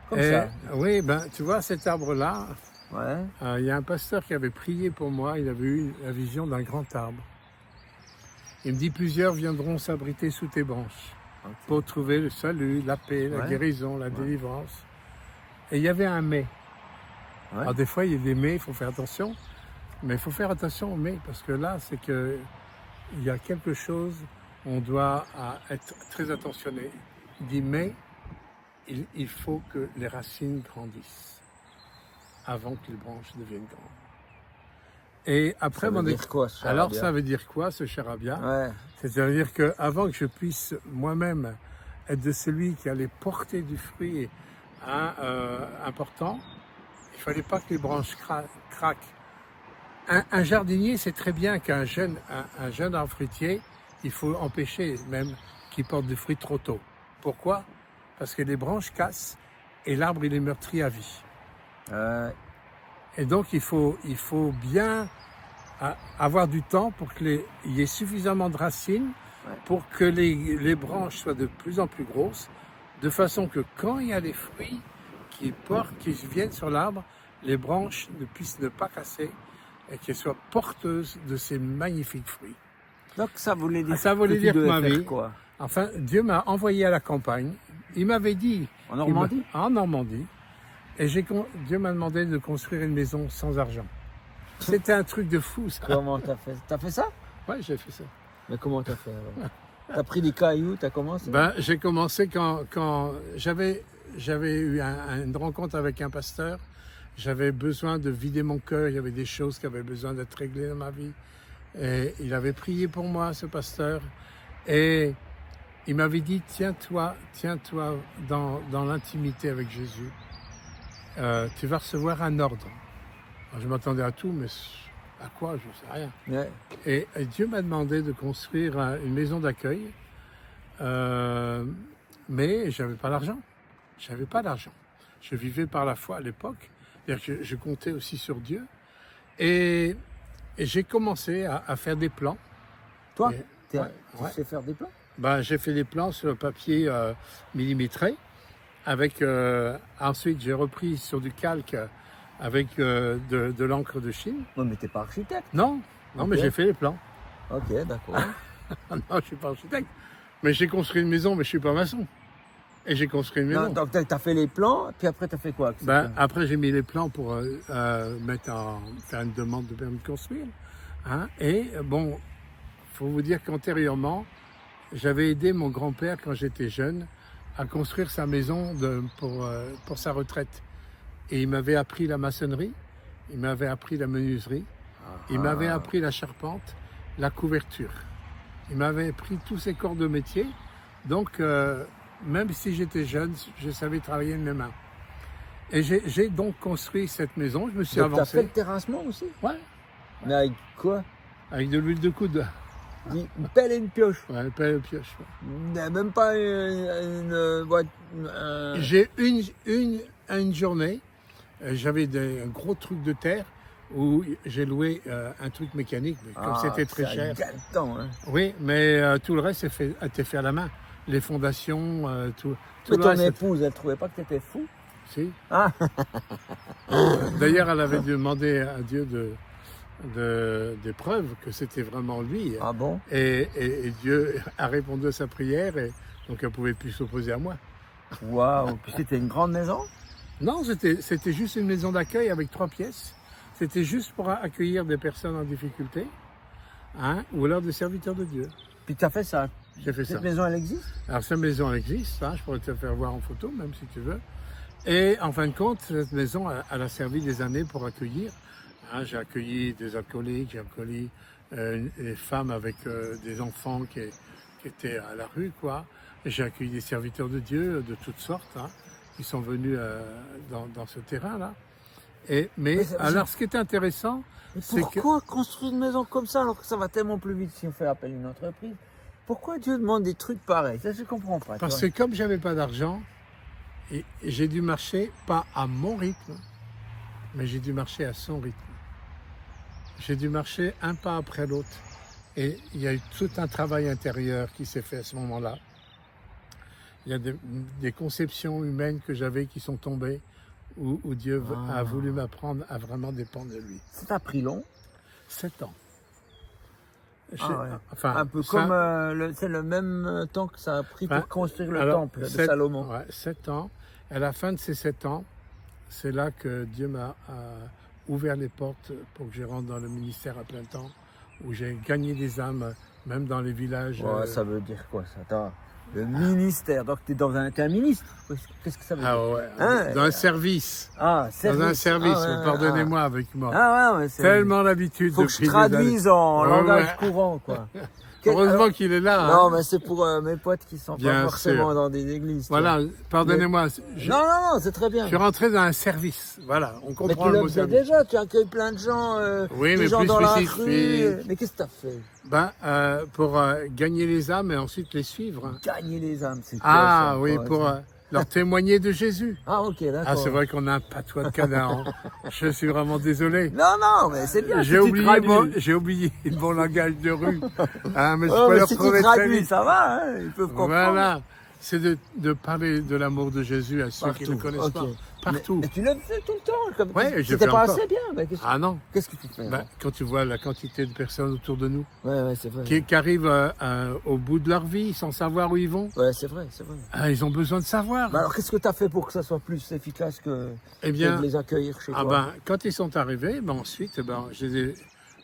Comme ça. Oui, ben, tu vois, cet arbre-là, Ouais. il y a un pasteur qui avait prié pour moi. Il avait eu la vision d'un grand arbre. Il me dit, plusieurs viendront s'abriter sous tes branches pour trouver le salut, la paix, la guérison, la délivrance. Et il y avait un mais. Ouais. Alors des fois, il y a des mais, il faut faire attention. Mais il faut faire attention aux mais, parce que là, c'est que il y a quelque chose, on doit être très attentionné. Il dit, mais il faut que les racines grandissent avant que les branches deviennent grandes. Et après, Ça veut dire quoi, ce charabia? alors ça veut dire quoi, ce charabia? Ouais. C'est-à-dire qu'avant que je puisse moi-même être de celui qui allait porter du fruit important, il fallait pas que les branches craquent. Un jardinier sait très bien qu'un jeune arbre fruitier, il faut empêcher même qu'il porte du fruit trop tôt. Pourquoi? Parce que les branches cassent et l'arbre il est meurtri à vie. Et donc il faut bien avoir du temps pour qu'il y ait suffisamment de racines pour que les branches soient de plus en plus grosses, de façon que quand il y a les fruits qui viennent sur l'arbre, les branches ne puissent ne pas casser et qu'elles soient porteuses de ces magnifiques fruits. Donc ça voulait dire, que ma vie, quoi? enfin, Dieu m'a envoyé à la campagne. Il m'avait dit... En Normandie? En Normandie. Et Dieu m'a demandé de construire une maison sans argent. C'était un truc de fou, ça. Comment t'as fait? T'as fait ça? Ouais, j'ai fait ça. Mais comment t'as fait alors? T'as pris des cailloux, t'as commencé? Ben, j'ai commencé quand j'avais eu une rencontre avec un pasteur. J'avais besoin de vider mon cœur. Il y avait des choses qui avaient besoin d'être réglées dans ma vie. Et il avait prié pour moi, ce pasteur. Et il m'avait dit, tiens-toi dans l'intimité avec Jésus. Tu vas recevoir un ordre. Alors, je m'attendais à tout, mais À quoi? Je ne sais rien. Ouais. Et Dieu m'a demandé de construire une maison d'accueil, mais je n'avais pas l'argent. Je n'avais pas d'argent. Je vivais par la foi à l'époque. C'est-à-dire que je comptais aussi sur Dieu. Et j'ai commencé à faire des plans. Toi, Et- tu ouais. sais faire des plans? Ben, j'ai fait des plans sur le papier millimétré. Ensuite, j'ai repris sur du calque avec de l'encre de Chine. Non, mais t'es pas architecte. Non, non, Ok. mais j'ai fait les plans. Ok, d'accord. Non, je ne suis pas architecte. Mais j'ai construit une maison, mais je ne suis pas maçon. Et j'ai construit une maison. Non, donc t'as fait les plans, puis après t'as fait quoi avec ces Ben, plans? après, j'ai mis les plans pour faire une demande de permis de construire. Hein. Et bon, faut vous dire qu'antérieurement, j'avais aidé mon grand-père quand j'étais jeune à construire sa maison pour sa retraite. Et il m'avait appris la maçonnerie, il m'avait appris la menuiserie, il m'avait appris la charpente, la couverture. Il m'avait appris tous ces corps de métier. Donc, même si j'étais jeune, je savais travailler de mes mains. Et j'ai donc construit cette maison, je me suis Donc t'as fait le avancé. terrassement aussi? Ouais, Mais avec quoi? avec de l'huile de coude. Une pelle et une pioche. Ouais, pelle et pioche. Ouais. Même pas une boîte. J'ai une journée, j'avais un gros truc de terre où j'ai loué un truc mécanique, mais comme c'était très cher. Ça gagne le temps, hein. Oui, mais tout le reste a été fait à la main. Les fondations, tout Mais le ton reste. épouse, elle trouvait pas que t'étais fou? Si. Ah. D'ailleurs, elle avait demandé à Dieu des preuves que c'était vraiment lui. Ah bon? Et Dieu a répondu à sa prière, et donc elle ne pouvait plus s'opposer à moi. Waouh! Puis c'était une grande maison? Non, c'était juste une maison d'accueil avec 3 pièces. C'était juste pour accueillir des personnes en difficulté, hein, ou alors des serviteurs de Dieu. Puis t'as fait ça? J'ai fait ça. Cette maison, elle existe? Alors cette maison, elle existe, hein, je pourrais te faire voir en photo, même si tu veux. Et en fin de compte, cette maison, elle a servi des années pour accueillir. Hein, j'ai accueilli des alcooliques, j'ai accueilli des femmes avec des enfants qui étaient à la rue, quoi. Et j'ai accueilli des serviteurs de Dieu de toutes sortes, hein, qui sont venus dans ce terrain-là. Mais alors, ce qui est intéressant, Mais c'est que... pourquoi construire une maison comme ça alors que ça va tellement plus vite si on fait appel à une entreprise? Pourquoi Dieu demande des trucs pareils? Ça, je comprends pas. Parce tu que comme j'avais pas d'argent, et j'ai dû marcher pas à mon rythme, mais j'ai dû marcher à son rythme. J'ai dû marcher un pas après l'autre. Et il y a eu tout un travail intérieur qui s'est fait à ce moment-là. Il y a des conceptions humaines que j'avais qui sont tombées, où Dieu a voulu m'apprendre à vraiment dépendre de lui. Ça t'a pris long? 7 ans. Ah ouais. Enfin, Un peu ça- comme c'est le même temps que ça a pris Enfin, pour construire le alors, temple de 7 Salomon. Ouais, 7 ans. À la fin de ces 7 ans, c'est là que Dieu m'a ouvert les portes pour que je rentre dans le ministère à plein temps, où j'ai gagné des âmes, même dans les villages. Ouais, ça veut dire quoi ça? Attends, le ministère, donc t'es t'es un ministre? Qu'est-ce que ça veut dire? Ah ouais, Hein, dans un service. Ah, Dans un service, Ah, ouais, pardonnez-moi avec moi. Ah ouais, c'est... Tellement l'habitude Faut de que je prier des traduise années. en Ouais, langage ouais. courant, quoi. Heureusement Alors- qu'il est là. hein. Non, mais c'est pour mes potes qui sont Bien pas forcément sûr. dans des églises. tu vois. Voilà, pardonnez-moi. Je Non, c'est très bien. je suis rentré dans un service. Voilà, on Mais comprend tu le le mot faisais service. déjà, tu accueilles plein de gens, Oui, des mais gens plus dans la spécifique. rue. Mais qu'est-ce que t'as fait? Pour gagner les âmes et ensuite les suivre. hein. Gagner les âmes, c'est quoi Ah ça? oui, Ouais, pour ça. leur témoigner de Jésus. Ah ok, d'accord. Ah, c'est vrai qu'on a un patois de Canaan. Je suis vraiment désolé. Non, mais c'est bien. J'ai si tu oublié, traduis. j'ai oublié le bon langage de rue. Ah, mais je Ouais, peux mais le si tu retrouver très traduis, vite. ça va, hein, ils peuvent comprendre. Voilà, c'est de parler de l'amour de Jésus à ceux qui ne le connaissent ok. pas. Partout. Mais tu le fais tout le temps. Comme... Ouais, je C'était fais pas encore. assez bien. Mais qu'est-ce Ah non, qu'est-ce que tu fais? ben, quand tu vois la quantité de personnes autour de nous Ouais, c'est vrai. qui arrivent au bout de leur vie sans savoir où ils vont, Ouais, c'est vrai. ah, ils ont besoin de savoir. Bah alors, qu'est-ce que tu as fait pour que ça soit plus efficace que, Eh que bien, de les accueillir chez ah toi? ben, quand ils sont arrivés, ben, ensuite, ben, je les ai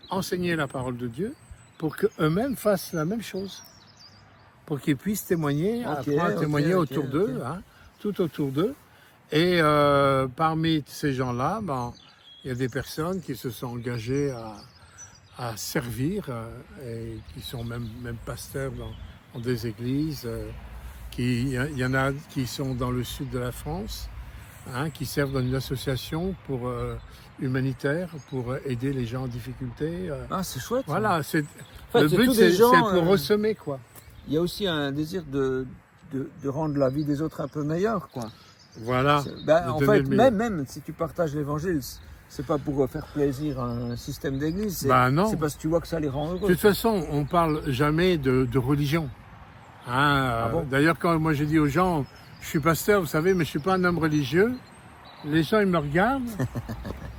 enseigné la parole de Dieu pour qu'eux-mêmes fassent la même chose. Pour qu'ils puissent témoigner, Ok, apprendre à ok, témoigner ok, autour ok. d'eux, hein, tout autour d'eux. Et parmi ces gens-là, ben, il y a des personnes qui se sont engagées à servir et qui sont même pasteurs dans des églises. Il y en a qui sont dans le sud de la France, qui servent dans une association pour humanitaire pour aider les gens en difficulté. Ah, c'est chouette. Voilà, En fait, le c'est but tous des c'est gens, pour ressemer quoi. Il y a aussi un désir de rendre la vie des autres un peu meilleure, quoi. Voilà. Ben, de en donner fait, le meilleur. même si tu partages l'évangile, c'est pas pour faire plaisir à un système d'église, c'est Non. c'est parce que tu vois que ça les rend De heureux. toute façon, on parle jamais de religion. Bon D'ailleurs, quand moi j'ai dit aux gens, je suis pasteur, vous savez, mais je suis pas un homme religieux, les gens ils me regardent.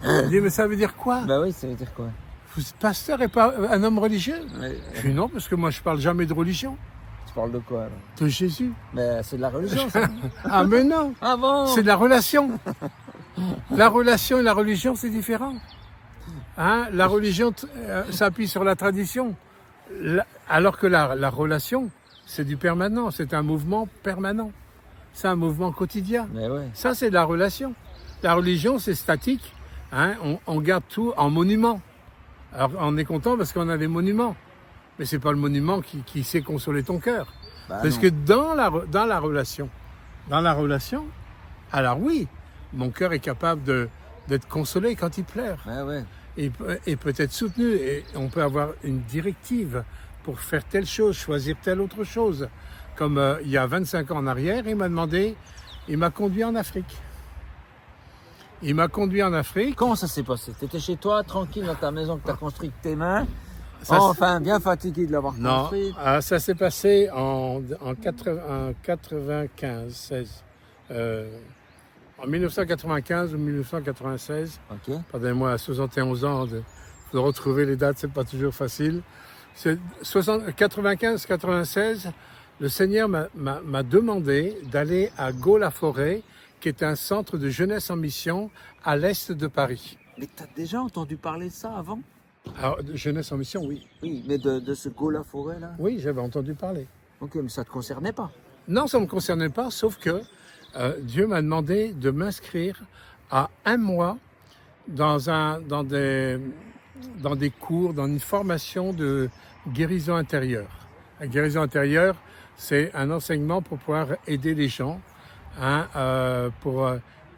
Ils disent, mais ça veut dire quoi? Bah oui, ça veut dire quoi? Vous êtes pasteur et pas un homme religieux? Ouais. Je dis non, parce que moi je parle jamais de religion, Tu parles de quoi alors? de Jésus. Mais c'est de la religion, ça. Ah mais non, Ah bon? c'est de la relation. La relation et la religion, c'est différent. La religion s'appuie sur la tradition, alors que la relation, c'est du permanent, c'est un mouvement permanent. C'est un mouvement quotidien. Mais ouais. Ça, c'est de la relation. La religion, c'est statique. On garde tout en monument. Alors, on est content parce qu'on a des monuments. Mais c'est pas le monument qui sait consoler ton cœur. Bah Parce non. que dans la relation, alors oui, mon cœur est capable d'être consolé quand il pleure. Ouais, ouais. Et peut être soutenu. Et on peut avoir une directive pour faire telle chose, choisir telle autre chose. Comme il y a 25 ans en arrière, il m'a conduit en Afrique. Il m'a conduit en Afrique. Comment ça s'est passé? T'étais chez toi, tranquille dans ta maison que t'as construite de tes mains. Ça, Enfin, bien fatigué de l'avoir Non, construite. ça s'est passé en 95, 16. En 1995 ou 1996. Ok. Pardonnez-moi, à 71 ans, de retrouver les dates, c'est pas toujours facile. C'est 95-96, le Seigneur m'a demandé d'aller à Gaux-la-Forêt, qui est un centre de jeunesse en mission à l'est de Paris. Mais t'as déjà entendu parler de ça avant? Alors, jeunesse en mission, oui. Oui, mais de ce Gaux-la-Forêt là? Oui, j'avais entendu parler. Ok, mais ça te concernait pas? Non, ça ne me concernait pas, sauf que Dieu m'a demandé de m'inscrire à un mois dans des cours, dans une formation de guérison intérieure. La guérison intérieure, c'est un enseignement pour pouvoir aider les gens, pour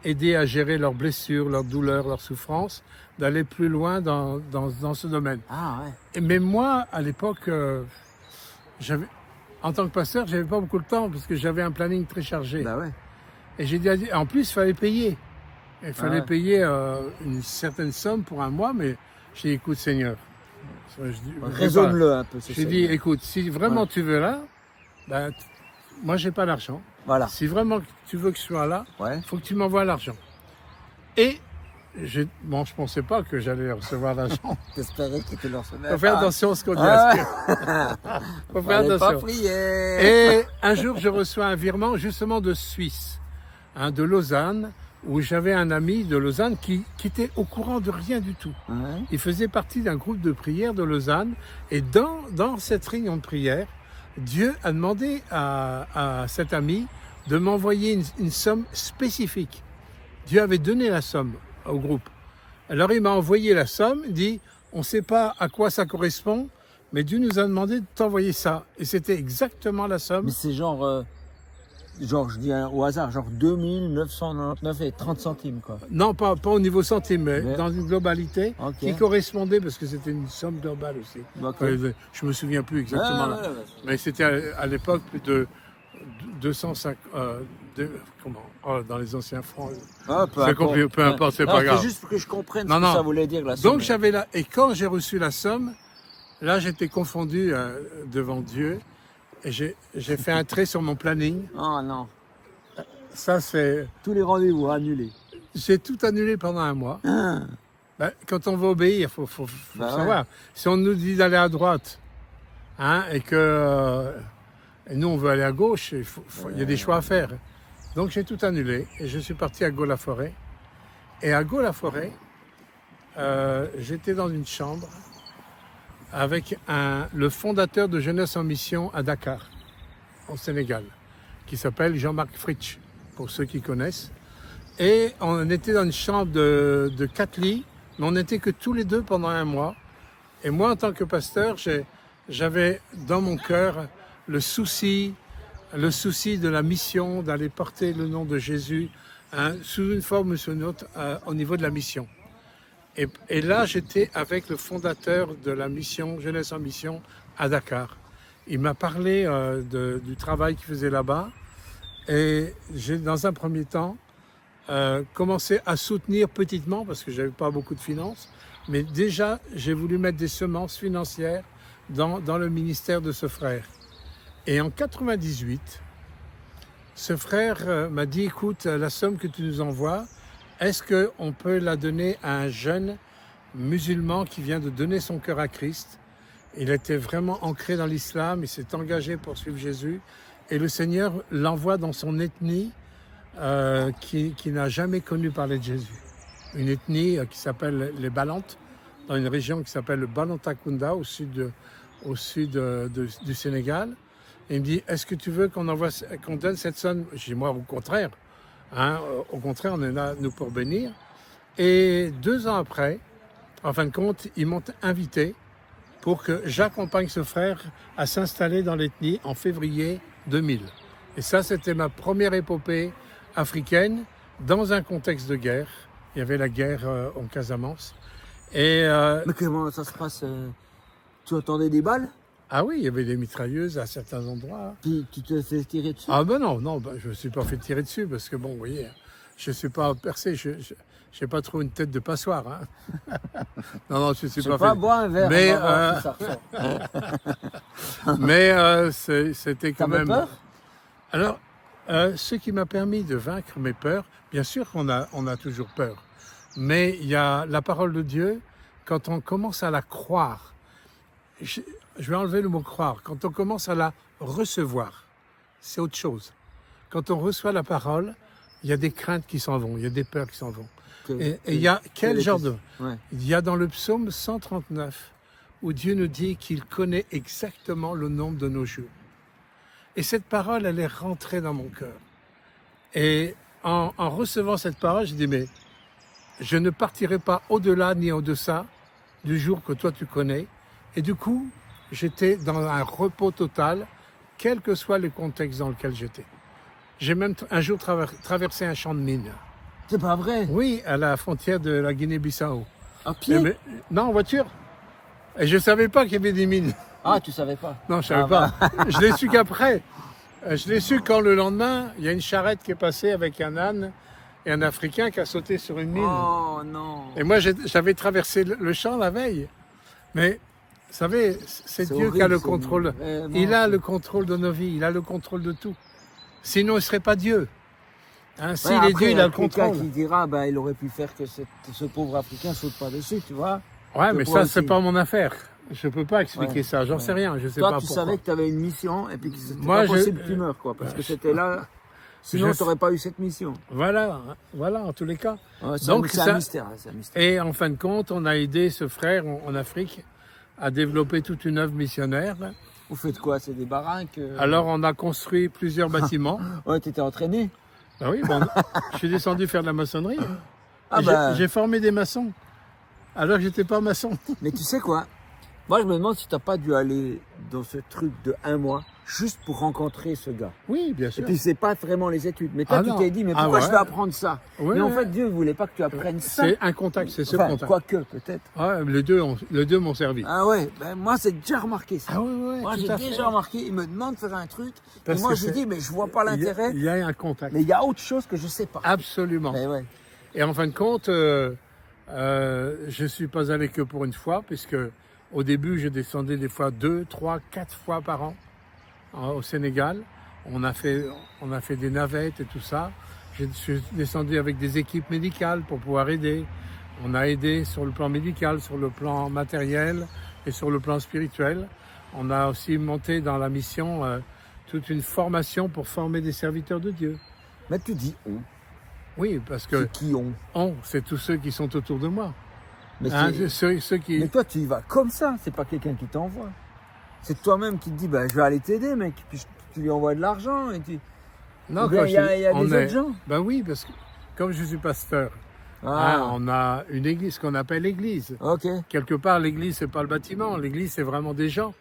aider à gérer leurs blessures, leurs douleurs, leurs souffrances, d'aller plus loin dans ce domaine. Ah ouais. Mais moi, à l'époque, en tant que pasteur, j'avais pas beaucoup de temps parce que j'avais un planning très chargé. Bah ouais. Et j'ai dit, en plus, il fallait payer. Il fallait ouais. payer une certaine somme pour un mois, mais j'ai dit, écoute, Seigneur. Raisonne-le un peu. J'ai dit, écoute, si vraiment tu veux là, ben, moi, j'ai pas d'argent. Voilà. Si vraiment tu veux que je sois là, Ouais. faut que tu m'envoies l'argent. Et je pensais pas que j'allais recevoir l'argent. T'espérais qu'il te le recevait. Faut faire attention à ce qu'on dit. Ah Faut faire Fallait pas attention. prier. Et un jour, je reçois un virement justement de Suisse, de Lausanne, où j'avais un ami de Lausanne qui était au courant de rien du tout. Ouais. Il faisait partie d'un groupe de prière de Lausanne. Et dans cette réunion de prière, Dieu a demandé à cet ami de m'envoyer une somme spécifique. Dieu avait donné la somme au groupe. Alors il m'a envoyé la somme, il dit, on ne sait pas à quoi ça correspond, mais Dieu nous a demandé de t'envoyer ça. Et c'était exactement la somme. Mais c'est genre, je dis au hasard, genre 2999 et 30 centimes quoi. Non, pas au niveau centime, mais Ouais. dans une globalité Ok. qui correspondait, parce que c'était une somme globale aussi. Ok. Je me souviens plus exactement. Ah, là. ouais, ouais. Mais c'était à l'époque plus de 205... dans les anciens francs. Ah, peu C'est importe. compliqué, peu importe, c'est Non, pas grave. C'est juste pour que je comprenne Non, ce que non. ça voulait dire la somme. Donc j'avais là, et quand j'ai reçu la somme, là j'étais confondu devant Dieu, et j'ai fait un trait sur mon planning. Oh non. Ça c'est, Tous les rendez-vous annulés. j'ai tout annulé pendant un mois. Ah. Ben, quand on veut obéir, faut Bah savoir. Si on nous dit d'aller à droite, et que et nous on veut aller à gauche, il y a des choix à faire. Donc j'ai tout annulé et je suis parti à Gaux-la-Forêt. Et à Gaux-la-Forêt, j'étais dans une chambre avec le fondateur de Jeunesse en Mission à Dakar, au Sénégal, qui s'appelle Jean-Marc Fritsch, pour ceux qui connaissent. Et on était dans une chambre de 4 lits, mais on n'était que tous les deux pendant un mois. Et moi, en tant que pasteur, j'avais dans mon cœur le souci de la mission, d'aller porter le nom de Jésus hein, sous une forme ou sous une autre, au niveau de la mission. Et là, j'étais avec le fondateur de la mission, Jeunesse en Mission, à Dakar. Il m'a parlé du travail qu'il faisait là-bas. Et j'ai, dans un premier temps, commencé à soutenir petitement, parce que j'avais pas beaucoup de finances. Mais déjà, j'ai voulu mettre des semences financières dans le ministère de ce frère. Et en 98, ce frère m'a dit, écoute, la somme que tu nous envoies, est-ce qu'on peut la donner à un jeune musulman qui vient de donner son cœur à Christ? Il était vraiment ancré dans l'islam, il s'est engagé pour suivre Jésus. Et le Seigneur l'envoie dans son ethnie qui n'a jamais connu parler de Jésus. Une ethnie qui s'appelle les Balantes, dans une région qui s'appelle le Balantakunda, au sud du Sénégal. Et il me dit, est-ce que tu veux qu'on donne cette somme? Je dis, moi, au contraire. Hein, au contraire, on est là, nous, pour bénir. Et 2 ans après, en fin de compte, ils m'ont invité pour que j'accompagne ce frère à s'installer dans l'ethnie en février 2000. Et ça, c'était ma première épopée africaine dans un contexte de guerre. Il y avait la guerre en Casamance. Et, Mais comment ça se passe tu entendais des balles? Ah oui, il y avait des mitrailleuses à certains endroits. Puis tu te fais tirer dessus? Ah ben non, je ne me suis pas fait tirer dessus parce que bon, vous voyez, je ne suis pas percé, je n'ai pas trop une tête de passoire. Hein. non, je ne suis pas fait. Boire un verre. Mais, Ça ressort. mais c'était quand T'avais même... peur? Alors, ce qui m'a permis de vaincre mes peurs, bien sûr qu'on a toujours peur, mais il y a la parole de Dieu, quand on commence à la croire, je vais enlever le mot croire, quand on commence à la recevoir, c'est autre chose. Quand on reçoit la parole, il y a des craintes qui s'en vont, il y a des peurs qui s'en vont. Et il y a quel genre de... Ouais. Il y a dans le psaume 139, où Dieu nous dit qu'il connaît exactement le nombre de nos jours. Et cette parole, elle est rentrée dans mon cœur. Et en recevant cette parole, je dis, mais je ne partirai pas au-delà ni au-deçà du jour que toi tu connais. Et du coup, j'étais dans un repos total, quel que soit le contexte dans lequel j'étais. J'ai même un jour traversé un champ de mines. C'est pas vrai? Oui, à la frontière de la Guinée-Bissau. À pied? Non, en voiture. Et je ne savais pas qu'il y avait des mines. Ah, tu savais pas? Non, je savais pas. Je l'ai su qu'après. Je l'ai su quand le lendemain, il y a une charrette qui est passée avec un âne et un Africain qui a sauté sur une mine. Oh non! Et moi, j'avais traversé le champ la veille. Mais, vous savez, c'est Dieu horrible, qui a le c'est contrôle. vraiment, Il a le contrôle de nos vies, il a le contrôle de tout. Sinon, il ne serait pas Dieu. Hein, s'il est Dieu, il a le contrôle. Quelqu'un qui dira, bah, il aurait pu faire que ce pauvre Africain saute pas dessus, tu vois? Ouais, mais ça, c'est aussi. pas mon affaire. Je peux pas expliquer ça. J'en sais rien. Je sais Toi, pas tu pourquoi. savais que tu avais une mission et puis que c'était Moi, pas possible que tu meurs, quoi, parce que c'était là. Sinon, tu n'aurais pas eu cette mission. Voilà, en tous les cas. Ouais, Donc, c'est un mystère, c'est un mystère. Et en fin de compte, on a aidé ce frère en Afrique à développer toute une œuvre missionnaire. Vous faites quoi? C'est des baraques? Alors, on a construit plusieurs bâtiments. Ouais, tu étais entraîné? Ben oui, je suis descendu faire de la maçonnerie. Ah bah. J'ai formé des maçons. Alors que j'étais pas maçon. Mais tu sais quoi? Moi, je me demande si tu n'as pas dû aller dans ce truc de 1 mois juste pour rencontrer ce gars. Oui, bien sûr. Et puis, c'est pas vraiment les études. Mais toi, Ah tu non. t'es dit, mais Ah pourquoi ouais. je vais apprendre ça? Ouais, mais en ouais. fait, Dieu ne voulait pas que tu apprennes ça. C'est un contact, c'est ce Enfin, contact. quoique, peut-être. Ouais, les deux m'ont servi. Ah ouais, ben moi, c'est déjà remarqué ça. Ah ouais, Moi, tout j'ai à fait. déjà remarqué, il me demande de faire un truc. Parce et moi, que je c'est- dis, mais je vois pas l'intérêt. Il y a un contact. Mais il y a autre chose que je sais pas. Absolument. Mais ouais. Et en fin de compte, je suis pas allé que pour une fois, puisque au début, je descendais des fois 2, 3, 4 fois par an au Sénégal. On a fait des navettes et tout ça. Je suis descendu avec des équipes médicales pour pouvoir aider. On a aidé sur le plan médical, sur le plan matériel et sur le plan spirituel. On a aussi monté dans la mission toute une formation pour former des serviteurs de Dieu. Mais tu dis on. Oui, parce que C'est qui on? c'est tous ceux qui sont autour de moi. Mais, Hein, c'est- ceux qui... mais toi, tu y vas comme ça. C'est pas quelqu'un qui t'envoie. C'est toi-même qui te dis, bah, je vais aller t'aider, mec. Puis tu lui envoies de l'argent. Et tu... Non, Ou bien il y a on des est- autres gens. Ben oui, parce que comme je suis pasteur, Ah, hein, on a une église qu'on appelle l'église. ok. Quelque part, l'église, c'est pas le bâtiment. L'église, c'est vraiment des gens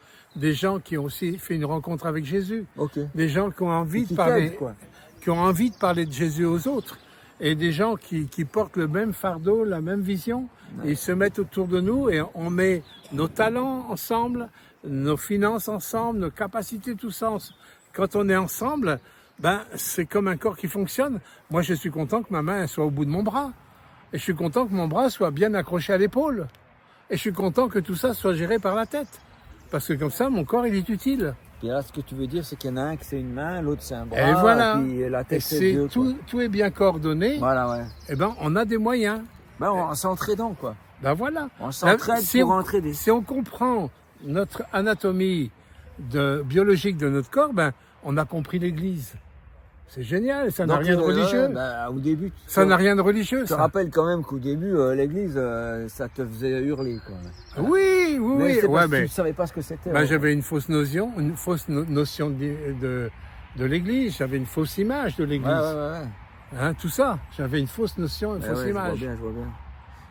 qui ont aussi fait une rencontre avec Jésus. Ok. Des gens qui ont envie Qui de parler, t'aident, quoi. qui ont envie de parler de Jésus aux autres. et des gens qui portent le même fardeau, la même vision. Et ils se mettent autour de nous et on met nos talents ensemble, nos finances ensemble, nos capacités, tout ça. Quand on est ensemble, ben, c'est comme un corps qui fonctionne. Moi, je suis content que ma main soit au bout de mon bras. Et je suis content que mon bras soit bien accroché à l'épaule. Et je suis content que tout ça soit géré par la tête. Parce que comme ça, mon corps, il est utile. Et là, ce que tu veux dire, c'est qu'il y en a un qui c'est une main, l'autre c'est un bras, Et voilà. puis la Et tête c'est Dieu. tout est bien coordonné. Voilà, ouais. Et ben, on a des moyens. Ben, on s'entraidant, quoi. Ben voilà. On s'entraide pour entraider. Si on comprend notre anatomie biologique de notre corps, ben, on a compris l'Église. C'est génial, ça n'a rien de religieux. Au début, ça n'a rien de religieux. Je te rappelle quand même qu'au début, l'Église, ça te faisait hurler, quoi. Oui. Mais tu ne savais pas ce que c'était. Ben, j'avais une fausse notion, de l'Église. J'avais une fausse image de l'Église. Ouais. Hein, tout ça. J'avais une fausse notion, une fausse image. Je vois bien.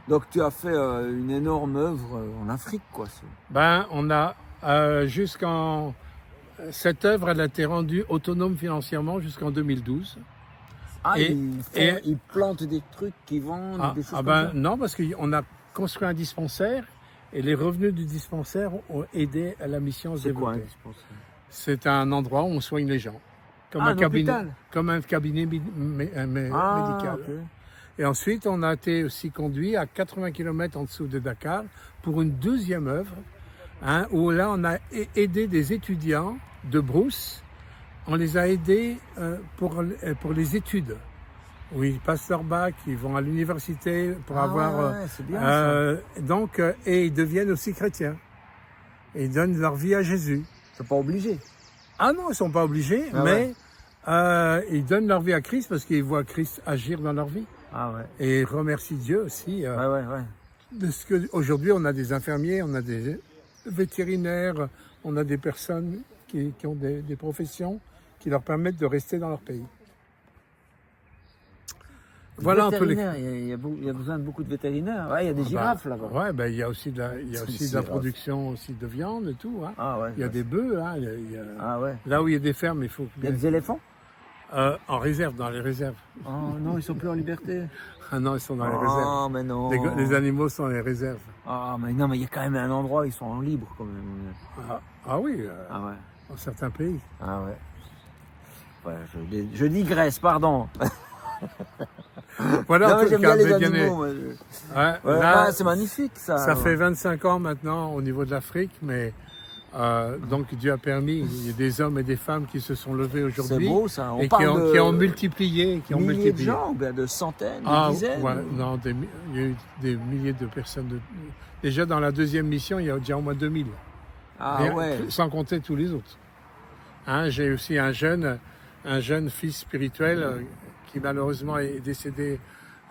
Donc tu as fait une énorme œuvre en Afrique, quoi. Ben, on a jusqu'en... Cette œuvre, elle a été rendue autonome financièrement jusqu'en 2012. Ah, ils plantent des trucs qui vendent des choses comme ça. Non, parce qu'on a construit un dispensaire et les revenus du dispensaire ont aidé à la mission à se développer. C'est quoi un dispensaire? C'est un endroit où on soigne les gens. Comme un cabinet médical. Okay. Et ensuite, on a été aussi conduit à 80 km en dessous de Dakar pour une deuxième œuvre. Où là, on a aidé des étudiants de brousse. On les a aidés pour les études. Où ils passent leur bac, ils vont à l'université pour avoir... c'est bien, ça. Donc, et ils deviennent aussi chrétiens. Et ils donnent leur vie à Jésus. Ils ne sont pas obligés. Ah non, ils ne sont pas obligés, mais ils donnent leur vie à Christ parce qu'ils voient Christ agir dans leur vie. Ah ouais. Et ils remercient Dieu aussi. Ouais. Aujourd'hui, on a des infirmiers, on a des vétérinaires, on a des personnes qui ont des professions qui leur permettent de rester dans leur pays. Voilà un peu les... Il y a besoin de beaucoup de vétérinaires. Ouais, il y a des girafes là-bas. Ouais, ben, il y a aussi de la production aussi de viande et tout. Hein. Ah ouais. Il y a des bœufs. Hein. Ah ouais. Là où il y a des fermes, il faut... Il y a des éléphants? En réserve, dans les réserves. Oh non, ils sont plus en liberté. Ah non, ils sont dans les réserves. Ah mais non. Les animaux sont dans les réserves. Ah mais non, mais il y a quand même un endroit où ils sont en libre quand même. Ah oui. Ah ouais. Dans certains pays. Ah ouais. Voilà, je digresse, pardon. Voilà, non, en tout j'aime cas, bien les animaux. Là, c'est magnifique ça. Ça fait 25 ans maintenant au niveau de l'Afrique, mais donc Dieu a permis, il y a des hommes et des femmes qui se sont levés aujourd'hui. C'est beau ça. On et parle qui ont multiplié. Milliers de gens, de centaines, de dizaines. Ouais, non, il y a eu des milliers de personnes. Déjà dans la deuxième mission, il y a déjà au moins 2000. Sans compter tous les autres. Hein, j'ai aussi un jeune fils spirituel qui malheureusement est décédé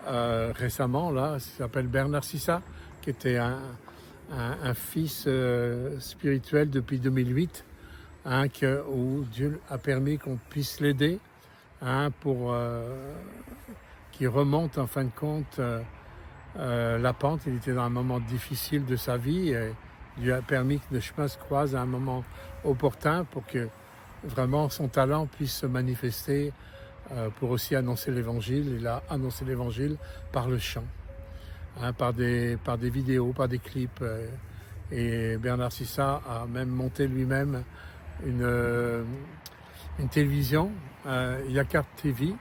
récemment, là, il s'appelle Bernard Sissa, qui était un fils spirituel depuis 2008, où Dieu a permis qu'on puisse l'aider, pour qu'il remonte en fin de compte la pente. Il était dans un moment difficile de sa vie et Dieu a permis que le chemin se croise à un moment opportun pour que vraiment son talent puisse se manifester pour aussi annoncer l'évangile. Il a annoncé l'évangile par le chant, par des vidéos, par des clips. Et Bernard Sissa a même monté lui-même une télévision, Yakar TV,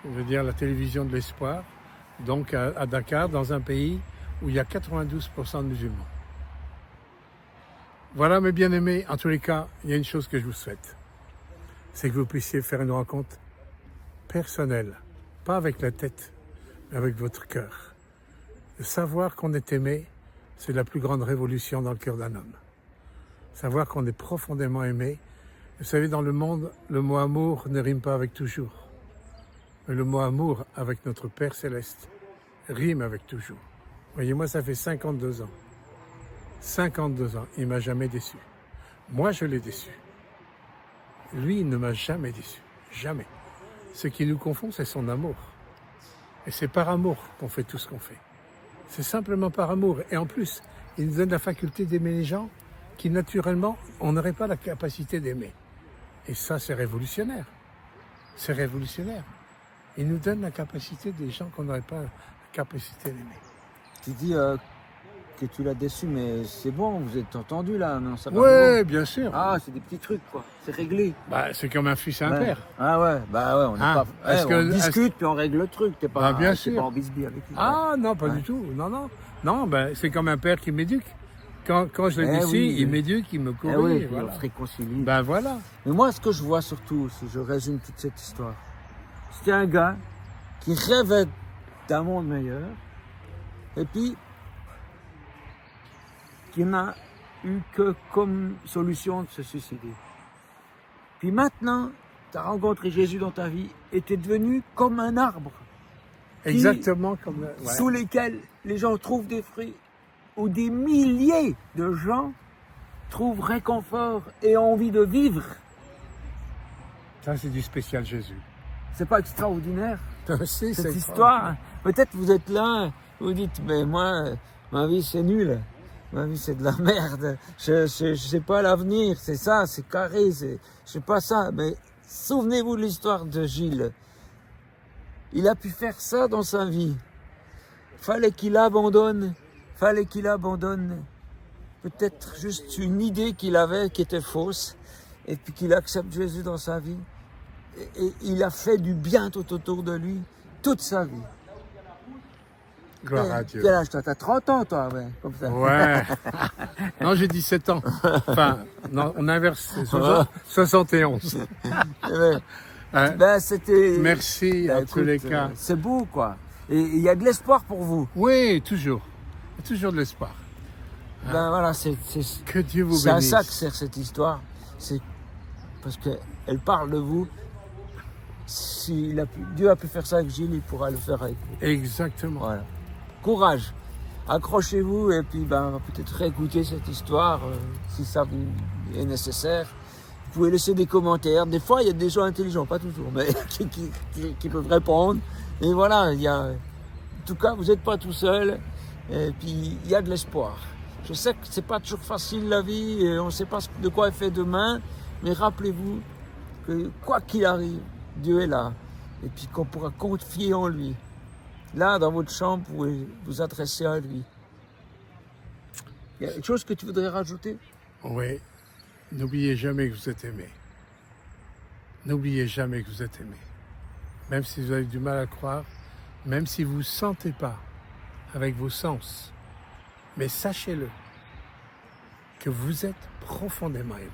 je veux dire la télévision de l'espoir, donc à Dakar, dans un pays où il y a 92% de musulmans. Voilà mes bien-aimés, en tous les cas, il y a une chose que je vous souhaite, c'est que vous puissiez faire une rencontre personnelle, pas avec la tête, mais avec votre cœur. De savoir qu'on est aimé, c'est la plus grande révolution dans le cœur d'un homme. Savoir qu'on est profondément aimé. Vous savez, dans le monde, le mot amour ne rime pas avec toujours. Mais le mot amour avec notre Père Céleste rime avec toujours. Voyez-moi, ça fait 52 ans. 52 ans, il ne m'a jamais déçu. Moi, je l'ai déçu. Lui, il ne m'a jamais déçu. Jamais. Ce qui nous confond, c'est son amour. Et c'est par amour qu'on fait tout ce qu'on fait. C'est simplement par amour. Et en plus, il nous donne la faculté d'aimer les gens qui, naturellement, on n'aurait pas la capacité d'aimer. Et ça, c'est révolutionnaire. C'est révolutionnaire. Il nous donne la capacité des gens qu'on n'aurait pas la capacité d'aimer. Tu dis que tu l'as déçu, mais c'est bon, vous êtes entendu là, non? Ça va Oui, mieux. bien sûr. Ah, c'est des petits trucs, quoi. C'est réglé. Bah, c'est comme un fils et un Ouais. père. Ah ouais, bah ouais, on n'est Hein, pas. est-ce Ouais, que- on discute puis on règle le truc. T'es pas, Bah, bien t'es sûr. pas en bisbille avec lui. Ah non, pas Ouais. du tout. Non, non. Non, ben, c'est comme un père qui m'éduque. Quand je le Eh décide, oui. il m'éduque, il me Eh corrige. oui, puis voilà. on se réconcilie. Ben voilà. Mais moi, ce que je vois surtout, si je résume toute cette histoire, c'était un gars qui rêvait d'un monde meilleur, et puis qui n'a eu que comme solution de se suicider. Puis maintenant, tu as rencontré Jésus dans ta vie et tu es devenu comme un arbre Exactement comme... ouais. sous lesquels les gens trouvent des fruits, où des milliers de gens trouvent réconfort et envie de vivre. Ça, c'est du spécial Jésus. C'est pas extraordinaire? Si, Cette c'est histoire. Peut-être vous êtes là, vous dites, mais moi, ma vie c'est nul, ma vie c'est de la merde, je sais pas l'avenir, c'est ça, c'est carré, je sais pas ça. Mais souvenez-vous de l'histoire de Gilles. Il a pu faire ça dans sa vie. Fallait qu'il abandonne peut-être juste une idée qu'il avait qui était fausse, et puis qu'il accepte Jésus dans sa vie. Et il a fait du bien tout autour de lui, toute sa vie. Gloire à Dieu. Quel âge toi? T'as 30 ans, toi, ouais, comme ça. Ouais. Non, j'ai 17 ans. Enfin, non, on inverse. C'est 71. Ouais. Hein, Ben, c'était... Merci Ben, en tous les écoute, cas. c'est beau, quoi. Et il y a de l'espoir pour vous. Oui, toujours. Il y a toujours de l'espoir. Ben voilà, c'est Que Dieu vous à bénisse. ça que sert cette histoire. C'est parce qu'elle parle de vous. Si Dieu a pu faire ça avec Gilles, il pourra le faire avec vous. Exactement. Voilà. Courage. Accrochez-vous et puis ben, on va peut-être réécouter cette histoire si ça vous est nécessaire. Vous pouvez laisser des commentaires. Des fois, il y a des gens intelligents, pas toujours, mais qui peuvent répondre. Et voilà, en tout cas, vous n'êtes pas tout seul. Et puis, il y a de l'espoir. Je sais que c'est pas toujours facile la vie et on ne sait pas de quoi est fait demain. Mais rappelez-vous que quoi qu'il arrive, Dieu est là. Et puis qu'on pourra confier en lui. Là, dans votre chambre, vous pouvez vous adresser à lui. Il y a quelque chose que tu voudrais rajouter? Oui. N'oubliez jamais que vous êtes aimé. N'oubliez jamais que vous êtes aimé. Même si vous avez du mal à croire, même si vous ne sentez pas avec vos sens, mais sachez-le que vous êtes profondément aimé.